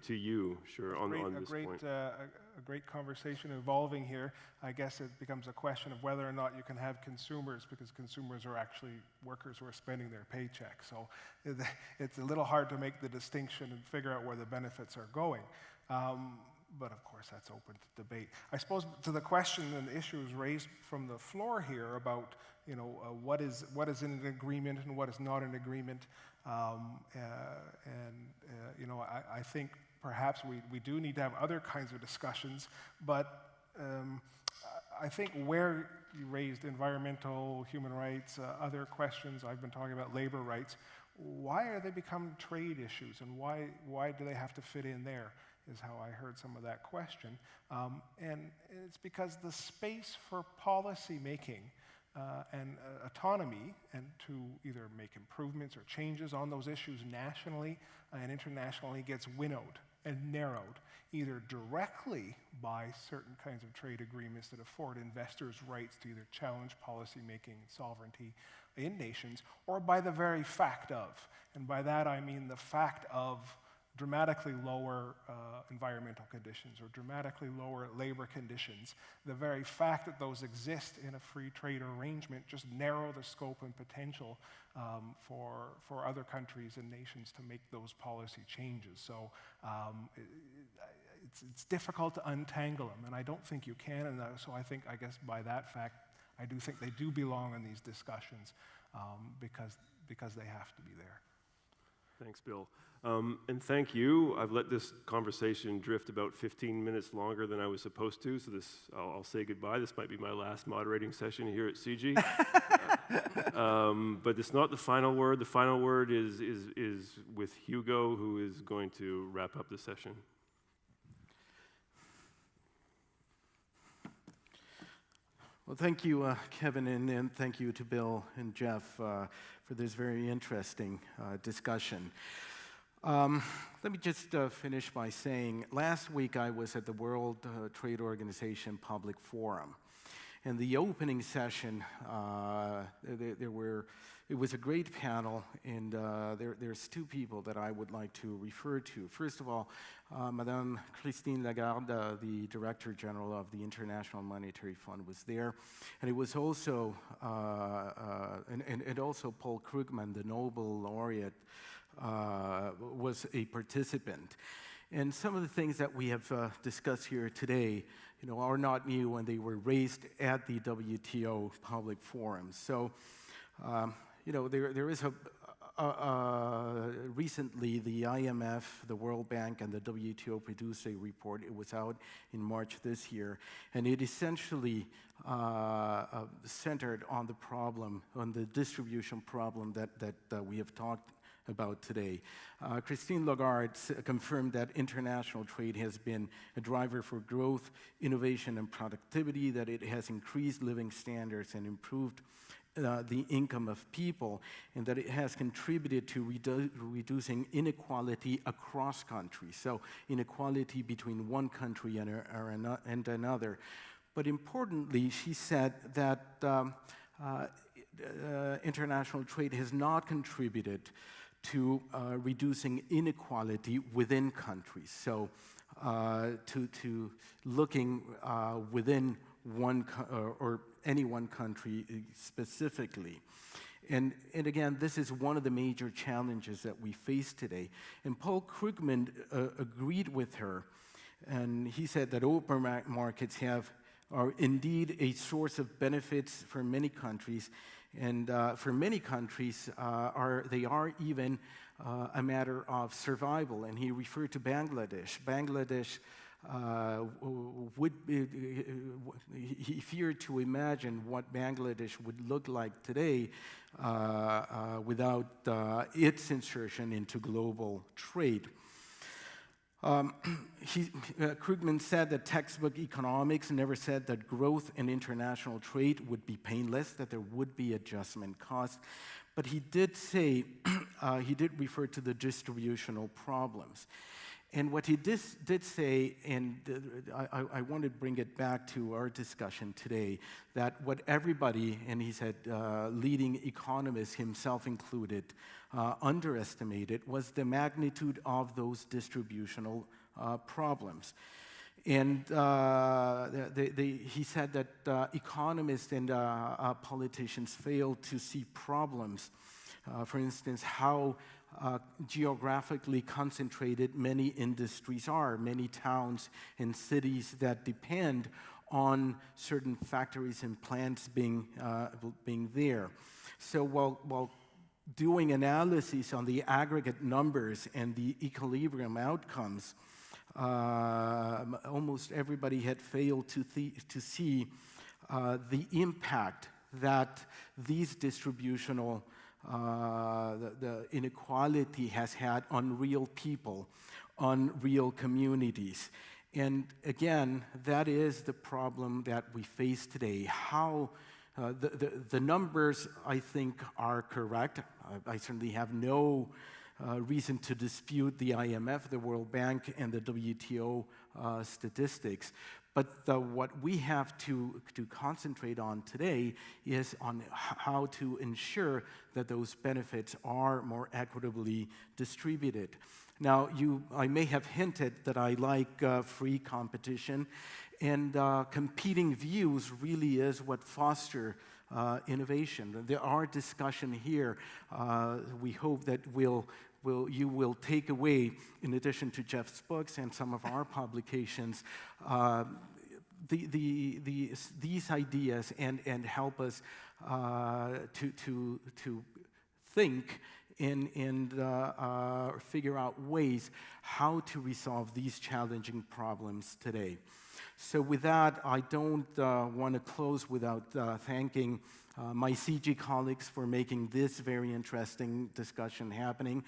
to you, sure, on this point. A great conversation evolving here. I guess it becomes a question of whether or not you can have consumers, because consumers are actually workers who are spending their paycheck. So it's a little hard to make the distinction and figure out where the benefits are going. But of course, that's open to debate. I suppose to the question and issues raised from the floor here about, you know, what is in an agreement and what is not an agreement, you know, I think perhaps we do need to have other kinds of discussions. But I think where you raised environmental, human rights, other questions, I've been talking about labor rights. Why are they become trade issues, and why do they have to fit in there? Is how I heard some of that question. And it's because the space for policy making and autonomy, and to either make improvements or changes on those issues nationally and internationally, gets winnowed and narrowed, either directly by certain kinds of trade agreements that afford investors rights to either challenge policy making and sovereignty in nations, or by the very fact of. And by that I mean the fact of dramatically lower environmental conditions or dramatically lower labor conditions. The very fact that those exist in a free trade arrangement just narrow the scope and potential for other countries and nations to make those policy changes. So it's difficult to untangle them, and I don't think you can. And so I guess by that fact, I do think they do belong in these discussions because they have to be there. Thanks, Bill. And thank you. I've let this conversation drift about 15 minutes longer than I was supposed to, so I'll say goodbye. This might be my last moderating session here at CG. But it's not the final word. The final word is with Hugo, who is going to wrap up the session. Well, thank you, Kevin, and thank you to Bill and Jeff for this very interesting discussion. Let me just finish by saying, last week I was at the World Trade Organization Public Forum. And the opening session, it was a great panel, and there's two people that I would like to refer to. First of all, Madame Christine Lagarde, the Director General of the International Monetary Fund, was there. And it was also, and also Paul Krugman, the Nobel laureate, was a participant. And some of the things that we have discussed here today, you know, are not new when they were raised at the WTO public forum. So, you know, there is recently the IMF, the World Bank, and the WTO produced a report. It was out in March this year, and it essentially centered on the problem, on the distribution problem that we have talked about today. Christine Lagarde confirmed that international trade has been a driver for growth, innovation, and productivity, that it has increased living standards and improved the income of people, and that it has contributed to reducing inequality across countries, so inequality between one country and another. But importantly, she said that international trade has not contributed to reducing inequality within countries, so to looking within one or any one country specifically. And again, this is one of the major challenges that we face today. And Paul Krugman agreed with her, and he said that open markets are indeed a source of benefits for many countries, and for many countries, they are even a matter of survival. And he referred to Bangladesh. Bangladesh he feared to imagine what Bangladesh would look like today without its insertion into global trade. Krugman said that textbook economics never said that growth and international trade would be painless, that there would be adjustment costs. But he did say, he did refer to the distributional problems. And what he did say, and I want to bring it back to our discussion today, that what everybody, and he said leading economists, himself included, underestimated was the magnitude of those distributional problems. And he said that economists and politicians failed to see problems. For instance, how geographically concentrated many industries are, many towns and cities that depend on certain factories and plants being there. So while doing analysis on the aggregate numbers and the equilibrium outcomes, almost everybody had failed to see the impact that these distributional the inequality has had on real people, on real communities. And again, that is the problem that we face today. How the numbers, I think, are correct. I certainly have no reason to dispute the IMF, the World Bank, and the WTO statistics. But what we have to concentrate on today is on how to ensure that those benefits are more equitably distributed. Now, I may have hinted that I like free competition, and competing views really is what foster innovation. There are discussion here. We hope that you will take away, in addition to Jeff's books and some of our publications, these ideas and help us to think and figure out ways how to resolve these challenging problems today. So with that, I don't want to close without thanking my CG colleagues for making this very interesting discussion happening,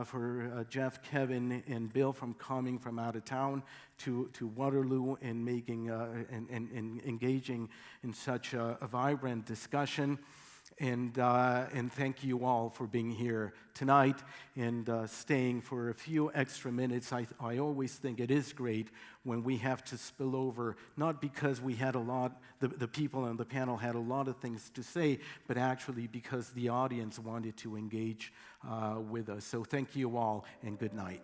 for Jeff, Kevin, and Bill from coming from out of town to Waterloo and making and engaging in such a vibrant discussion. And thank you all for being here tonight and staying for a few extra minutes. I always think it is great when we have to spill over, not because we had the people on the panel had a lot of things to say, but actually because the audience wanted to engage with us. So thank you all, and good night.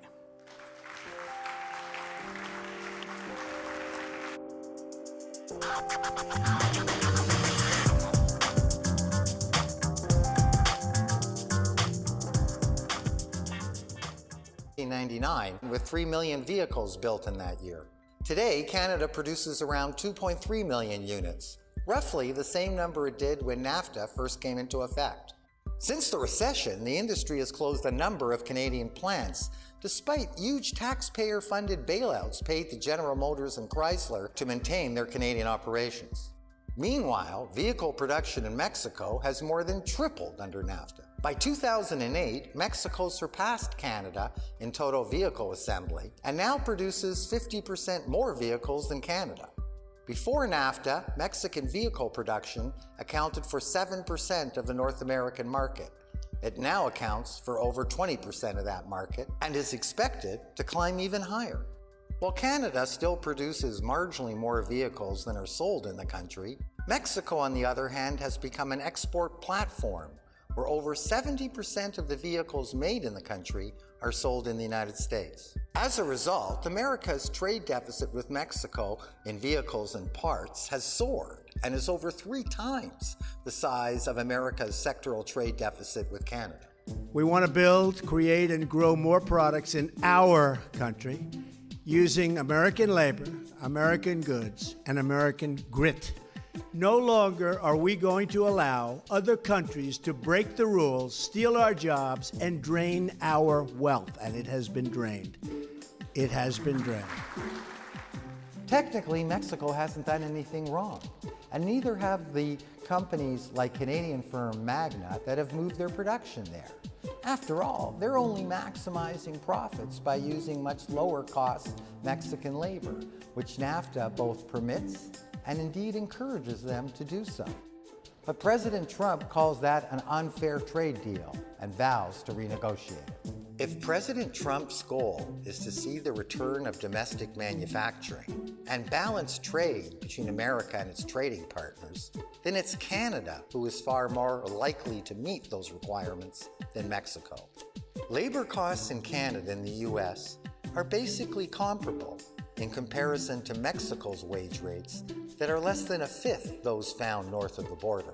With 3 million vehicles built in that year. Today, Canada produces around 2.3 million units, roughly the same number it did when NAFTA first came into effect. Since the recession, the industry has closed a number of Canadian plants, despite huge taxpayer-funded bailouts paid to General Motors and Chrysler to maintain their Canadian operations. Meanwhile, vehicle production in Mexico has more than tripled under NAFTA. By 2008, Mexico surpassed Canada in total vehicle assembly and now produces 50% more vehicles than Canada. Before NAFTA, Mexican vehicle production accounted for 7% of the North American market. It now accounts for over 20% of that market and is expected to climb even higher. While Canada still produces marginally more vehicles than are sold in the country, Mexico, on the other hand, has become an export platform where over 70% of the vehicles made in the country are sold in the United States. As a result, America's trade deficit with Mexico in vehicles and parts has soared and is over 3 times the size of America's sectoral trade deficit with Canada. We want to build, create, and grow more products in our country using American labor, American goods, and American grit. No longer are we going to allow other countries to break the rules, steal our jobs, and drain our wealth. And it has been drained. It has been drained. Technically, Mexico hasn't done anything wrong, and neither have the companies like Canadian firm Magna that have moved their production there. After all, they're only maximizing profits by using much lower cost Mexican labor, which NAFTA both permits and indeed encourages them to do so. But President Trump calls that an unfair trade deal and vows to renegotiate it. If President Trump's goal is to see the return of domestic manufacturing and balance trade between America and its trading partners, then it's Canada who is far more likely to meet those requirements than Mexico. Labor costs in Canada and the US are basically comparable in comparison to Mexico's wage rates that are less than 1/5 those found north of the border.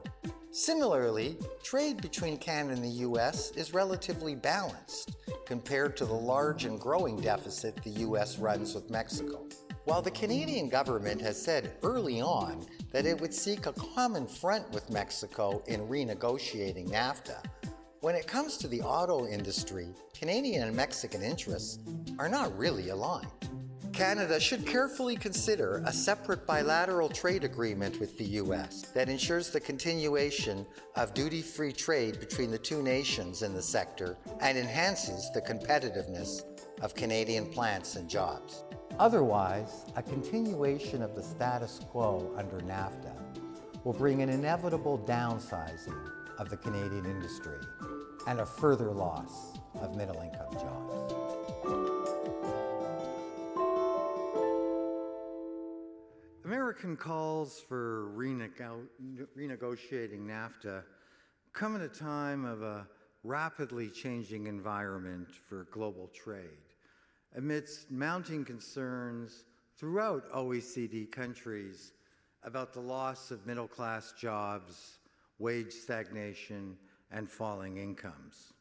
Similarly, trade between Canada and the US is relatively balanced compared to the large and growing deficit the US runs with Mexico. While the Canadian government has said early on that it would seek a common front with Mexico in renegotiating NAFTA, when it comes to the auto industry, Canadian and Mexican interests are not really aligned. Canada should carefully consider a separate bilateral trade agreement with the US that ensures the continuation of duty-free trade between the two nations in the sector and enhances the competitiveness of Canadian plants and jobs. Otherwise, a continuation of the status quo under NAFTA will bring an inevitable downsizing of the Canadian industry and a further loss of middle-income jobs. American calls for renegotiating NAFTA come at a time of a rapidly changing environment for global trade, amidst mounting concerns throughout OECD countries about the loss of middle-class jobs, wage stagnation, and falling incomes.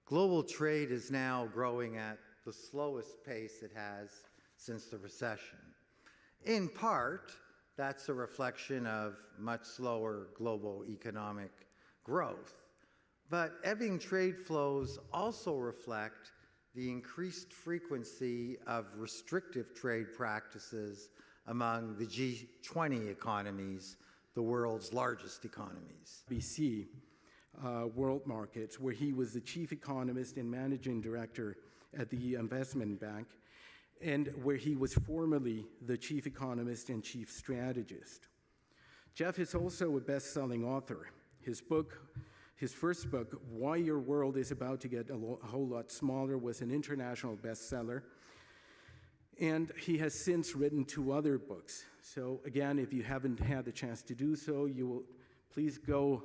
Global trade is now growing at the slowest pace it has since the recession. In part, that's a reflection of much slower global economic growth. But ebbing trade flows also reflect the increased frequency of restrictive trade practices among the G20 economies, the world's largest economies. BC World Markets, where he was the chief economist and managing director at the Investment Bank, and where he was formerly the chief economist and chief strategist. Jeff is also a best-selling author. His first book, Why Your World is About to Get a Whole Lot Smaller, was an international bestseller. And he has since written 2 other books. So again, if you haven't had the chance to do so, you will please go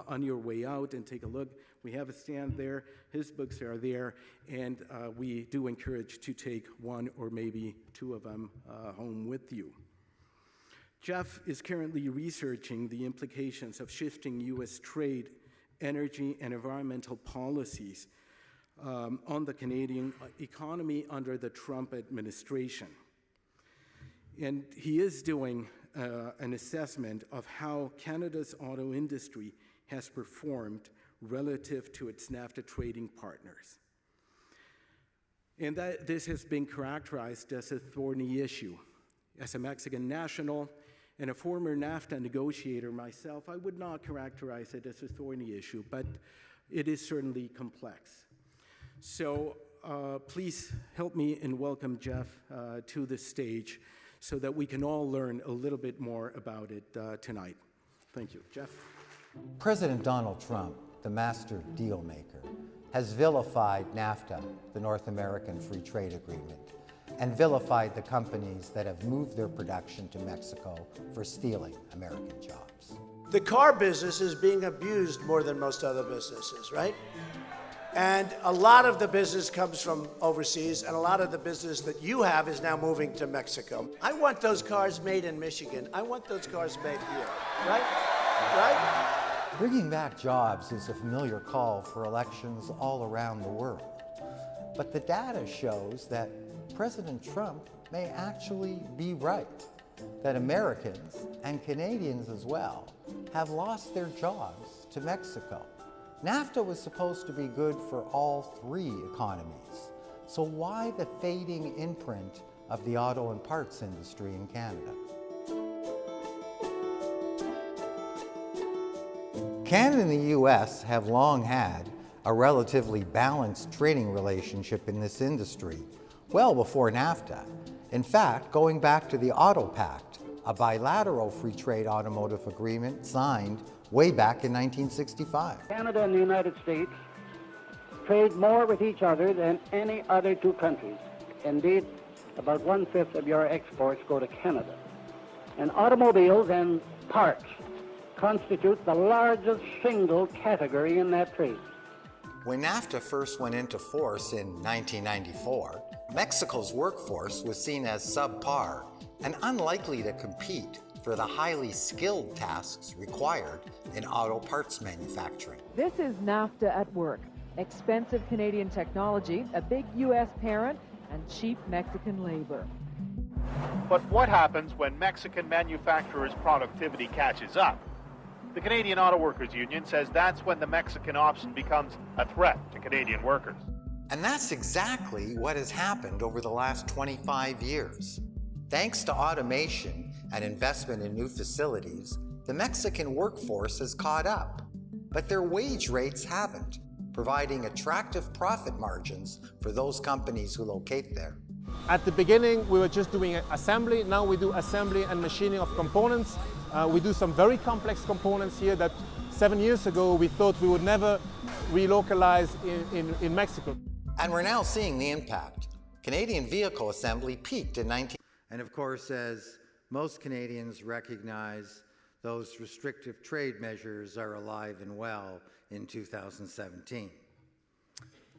on your way out and take a look. We have a stand there. His books are there. And we do encourage to take 1 or maybe 2 of them home with you. Jeff is currently researching the implications of shifting U.S. trade, energy, and environmental policies on the Canadian economy under the Trump administration. And he is doing an assessment of how Canada's auto industry has performed relative to its NAFTA trading partners. And that this has been characterized as a thorny issue. As a Mexican national And a former NAFTA negotiator myself, I would not characterize it as a thorny issue, but it is certainly complex. So please help me and welcome Jeff to the stage so that we can all learn a little bit more about it tonight. Thank you. Jeff? President Donald Trump, the master deal maker, has vilified NAFTA, the North American Free Trade Agreement, and vilified the companies that have moved their production to Mexico for stealing American jobs. The car business is being abused more than most other businesses, right? And a lot of the business comes from overseas, and a lot of the business that you have is now moving to Mexico. I want those cars made in Michigan. I want those cars made here, right? Right? Bringing back jobs is a familiar call for elections all around the world. But the data shows that President Trump may actually be right, that Americans, and Canadians as well, have lost their jobs to Mexico. NAFTA was supposed to be good for all three economies. So why the fading imprint of the auto and parts industry in Canada? Canada and the U.S. have long had a relatively balanced trading relationship in this industry, well before NAFTA. In fact, going back to the Auto Pact, a bilateral free trade automotive agreement signed way back in 1965. Canada and the United States trade more with each other than any other two countries. Indeed, about 1/5 of your exports go to Canada. And automobiles and parts constitute the largest single category in that trade. When NAFTA first went into force in 1994, Mexico's workforce was seen as subpar and unlikely to compete for the highly skilled tasks required in auto parts manufacturing. This is NAFTA at work. Expensive Canadian technology, a big U.S. parent, and cheap Mexican labor. But what happens when Mexican manufacturers' productivity catches up? The Canadian Auto Workers Union says that's when the Mexican option becomes a threat to Canadian workers. And that's exactly what has happened over the last 25 years. Thanks to automation and investment in new facilities, the Mexican workforce has caught up, but their wage rates haven't, providing attractive profit margins for those companies who locate there. At the beginning, we were just doing assembly. Now we do assembly and machining of components. We do some very complex components here that 7 years ago we thought we would never relocalize in Mexico. And we're now seeing the impact. Canadian vehicle assembly peaked in 19... And of course, as most Canadians recognize, those restrictive trade measures are alive and well in 2017.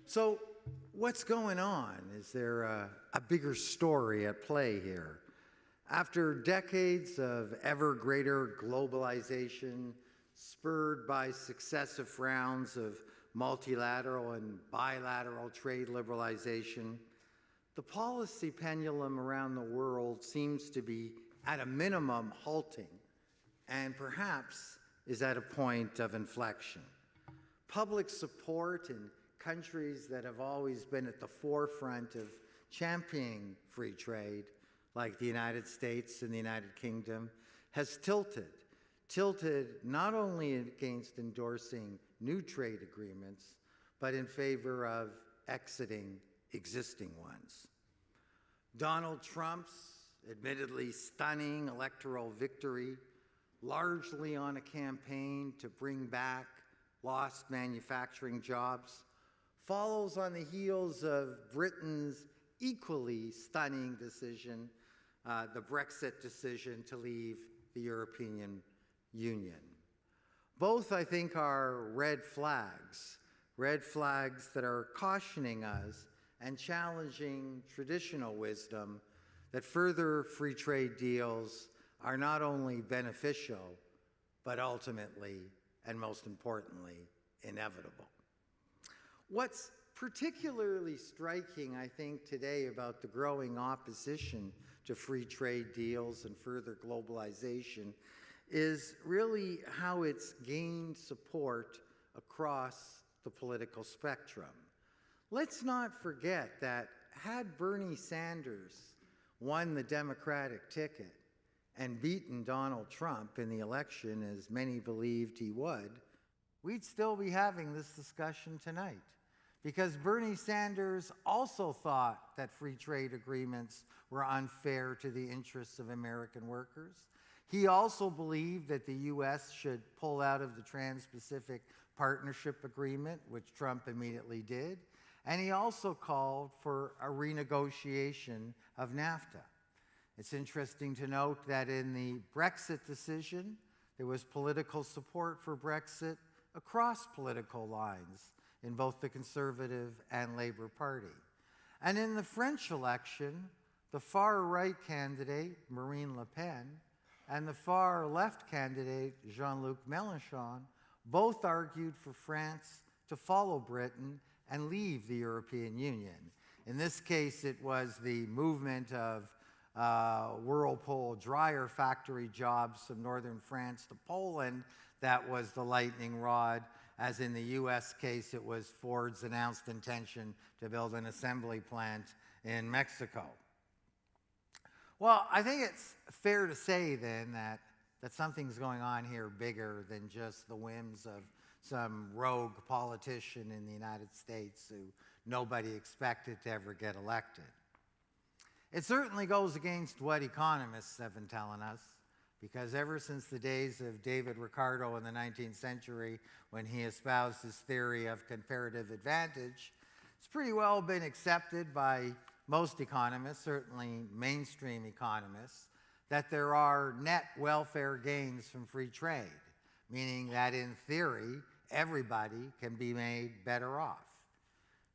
So what's going on? Is there a bigger story at play here? After decades of ever greater globalization, spurred by successive rounds of multilateral and bilateral trade liberalization, the policy pendulum around the world seems to be at a minimum halting and perhaps is at a point of inflection. Public support in countries that have always been at the forefront of championing free trade, like the United States and the United Kingdom, has tilted not only against endorsing new trade agreements, but in favor of exiting existing ones. Donald Trump's admittedly stunning electoral victory, largely on a campaign to bring back lost manufacturing jobs, follows on the heels of Britain's equally stunning decision, the Brexit decision to leave the European Union. Both, I think, are red flags that are cautioning us and challenging traditional wisdom that further free trade deals are not only beneficial, but ultimately, and most importantly, inevitable. What's particularly striking, I think, today about the growing opposition to free trade deals and further globalization is really how it's gained support across the political spectrum. Let's not forget that had Bernie Sanders won the Democratic ticket and beaten Donald Trump in the election, as many believed he would, we'd still be having this discussion tonight. Because Bernie Sanders also thought that free trade agreements were unfair to the interests of American workers. He also believed that the U.S. should pull out of the Trans-Pacific Partnership Agreement, which Trump immediately did. And he also called for a renegotiation of NAFTA. It's interesting to note that in the Brexit decision, there was political support for Brexit across political lines in both the Conservative and Labour Party. And in the French election, the far-right candidate, Marine Le Pen, and the far-left candidate, Jean-Luc Mélenchon, both argued for France to follow Britain and leave the European Union. In this case, it was the movement of Whirlpool dryer factory jobs from northern France to Poland that was the lightning rod, as in the US case, it was Ford's announced intention to build an assembly plant in Mexico. Well, I think it's fair to say then that something's going on here bigger than just the whims of some rogue politician in the United States who nobody expected to ever get elected. It certainly goes against what economists have been telling us, because ever since the days of David Ricardo in the 19th century, when he espoused his theory of comparative advantage, it's pretty well been accepted by most economists, certainly mainstream economists, that there are net welfare gains from free trade, meaning that in theory, everybody can be made better off.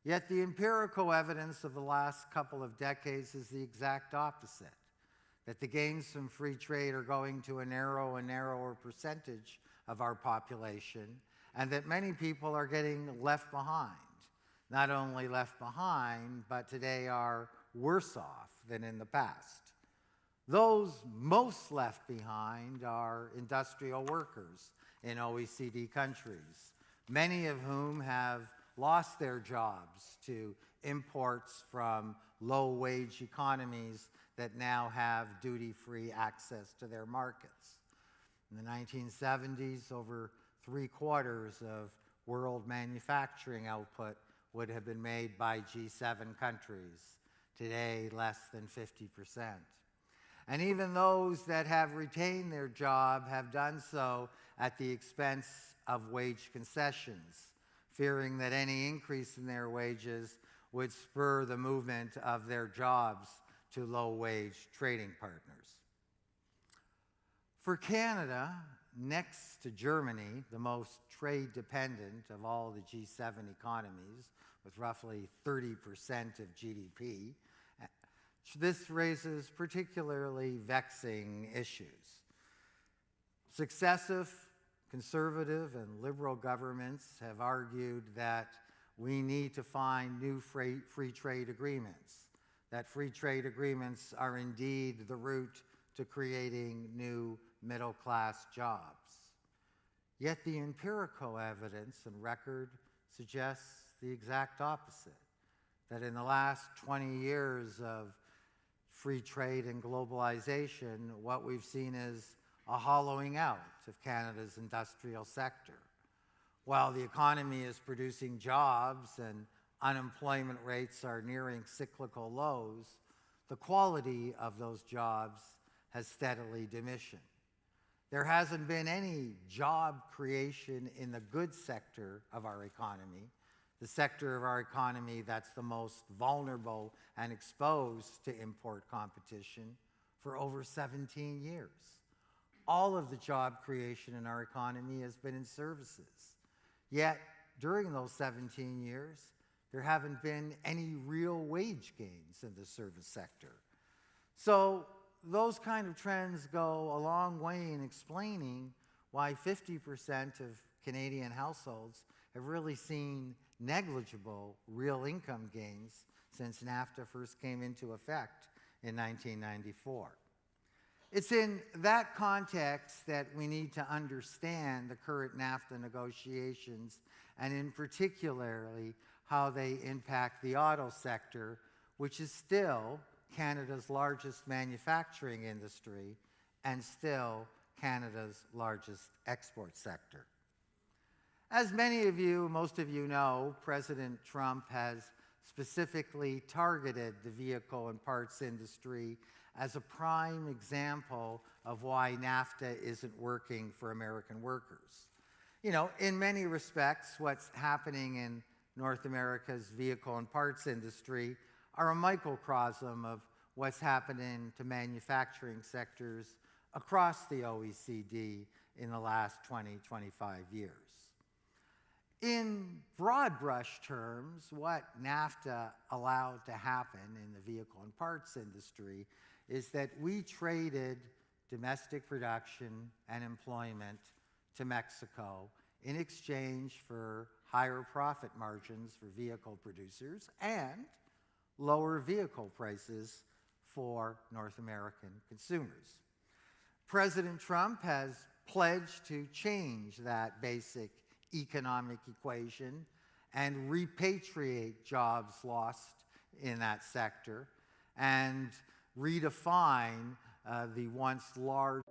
Yet the empirical evidence of the last couple of decades is the exact opposite, that the gains from free trade are going to a narrower and narrower percentage of our population, and that many people are getting left behind. Not only left behind, but today are worse off than in the past. Those most left behind are industrial workers in OECD countries, many of whom have lost their jobs to imports from low-wage economies that now have duty-free access to their markets. In the 1970s, over 3/4 of world manufacturing output would have been made by G7 countries. Today, less than 50%. And even those that have retained their job have done so at the expense of wage concessions, fearing that any increase in their wages would spur the movement of their jobs to low-wage trading partners. For Canada, next to Germany, the most trade-dependent of all the G7 economies, with roughly 30% of GDP, this raises particularly vexing issues. Successive conservative and liberal governments have argued that we need to find new free trade agreements, that free trade agreements are indeed the route to creating new middle-class jobs. Yet the empirical evidence and record suggests the exact opposite, that in the last 20 years of free trade and globalization, what we've seen is a hollowing out of Canada's industrial sector. While the economy is producing jobs and unemployment rates are nearing cyclical lows, the quality of those jobs has steadily diminished. There hasn't been any job creation in the goods sector of our economy, the sector of our economy that's the most vulnerable and exposed to import competition, for over 17 years. All of the job creation in our economy has been in services. Yet, during those 17 years, there haven't been any real wage gains in the service sector. So those kind of trends go a long way in explaining why 50% of Canadian households have really seen negligible real income gains since NAFTA first came into effect in 1994. It's in that context that we need to understand the current NAFTA negotiations, and in particularly how they impact the auto sector, which is still Canada's largest manufacturing industry and still Canada's largest export sector. As many of you, most of you know, President Trump has specifically targeted the vehicle and parts industry as a prime example of why NAFTA isn't working for American workers. You know, in many respects, what's happening in North America's vehicle and parts industry are a microcosm of what's happening to manufacturing sectors across the OECD in the last 20, 25 years. In broad brush terms, what NAFTA allowed to happen in the vehicle and parts industry is that we traded domestic production and employment to Mexico in exchange for higher profit margins for vehicle producers and lower vehicle prices for North American consumers. President Trump has pledged to change that basic economic equation and repatriate jobs lost in that sector and redefine the once large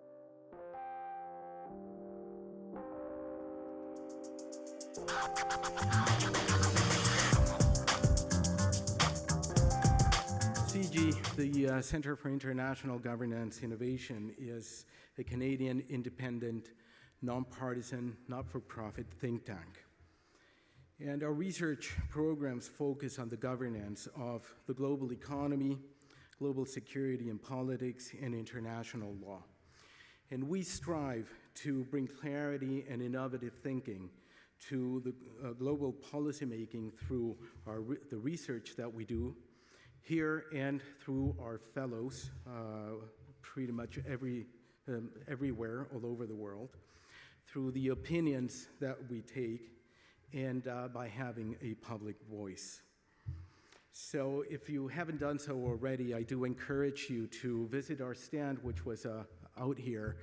CIGI, the Center for International Governance Innovation, is a Canadian independent, nonpartisan, not-for-profit think tank. And our research programs focus on the governance of the global economy, global security and politics, and international law. And we strive to bring clarity and innovative thinking to the global policymaking through the research that we do here and through our fellows, pretty much everywhere all over the world, through the opinions that we take, and by having a public voice. So if you haven't done so already, I do encourage you to visit our stand, which was out here.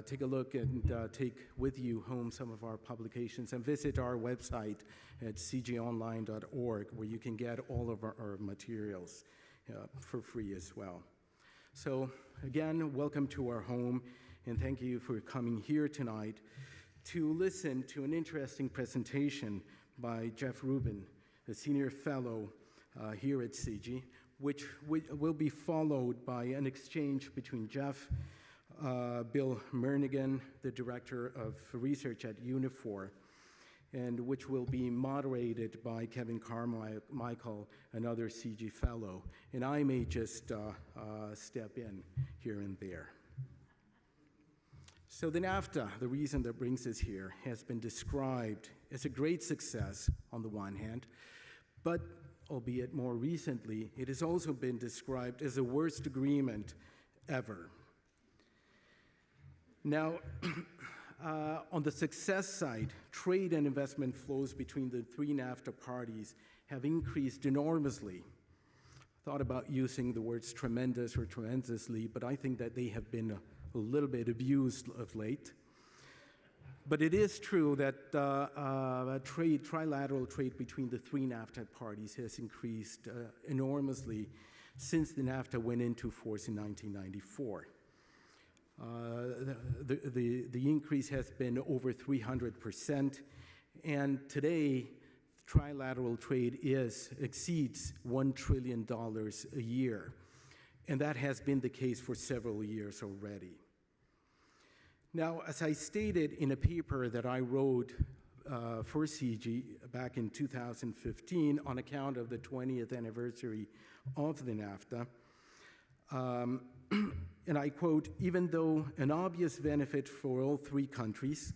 Take a look and take with you home some of our publications, and visit our website at cgonline.org, where you can get all of our materials for free as well. So again, welcome to our home, and thank you for coming here tonight to listen to an interesting presentation by Jeff Rubin, a senior fellow here at CIGI, which will be followed by an exchange between Jeff, Bill Mernigan, the Director of Research at Unifor, and which will be moderated by Kevin Carmichael, another CIGI fellow. And I may just step in here and there. So the NAFTA, the reason that brings us here, has been described as a great success on the one hand, but albeit more recently, it has also been described as the worst agreement ever. Now, on the success side, trade and investment flows between the three NAFTA parties have increased enormously. I thought about using the words tremendous or tremendously, but I think that they have been a little bit abused of late. But it is true that trilateral trade between the three NAFTA parties has increased enormously since the NAFTA went into force in 1994. The increase has been over 300%, and today trilateral trade exceeds $1 trillion a year, and that has been the case for several years already. Now, as I stated in a paper that I wrote for CIGI back in 2015 on account of the 20th anniversary of the NAFTA, and I quote, "Even though an obvious benefit for all three countries,"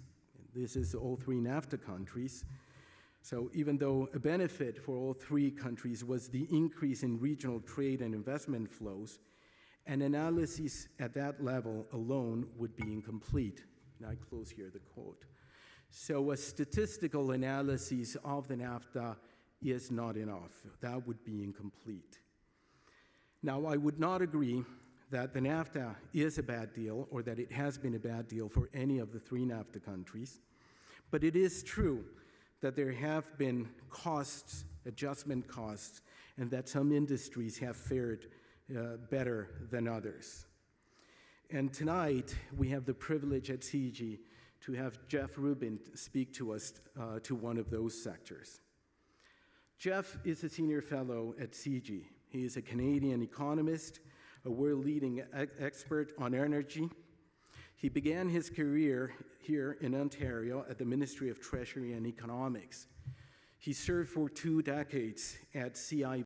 this is all three NAFTA countries, so even though a benefit for all three countries was the increase in regional trade and investment flows, an analysis at that level alone would be incomplete. And I close here the quote. So a statistical analysis of the NAFTA is not enough. That would be incomplete. Now, I would not agree that the NAFTA is a bad deal or that it has been a bad deal for any of the three NAFTA countries, but it is true that there have been costs, adjustment costs, and that some industries have fared better than others. And tonight, we have the privilege at CG to have Jeff Rubin speak to us to one of those sectors. Jeff is a senior fellow at CG. He is a Canadian economist, a world-leading expert on energy. He began his career here in Ontario at the Ministry of Treasury and Economics. He served for 2 decades at CIB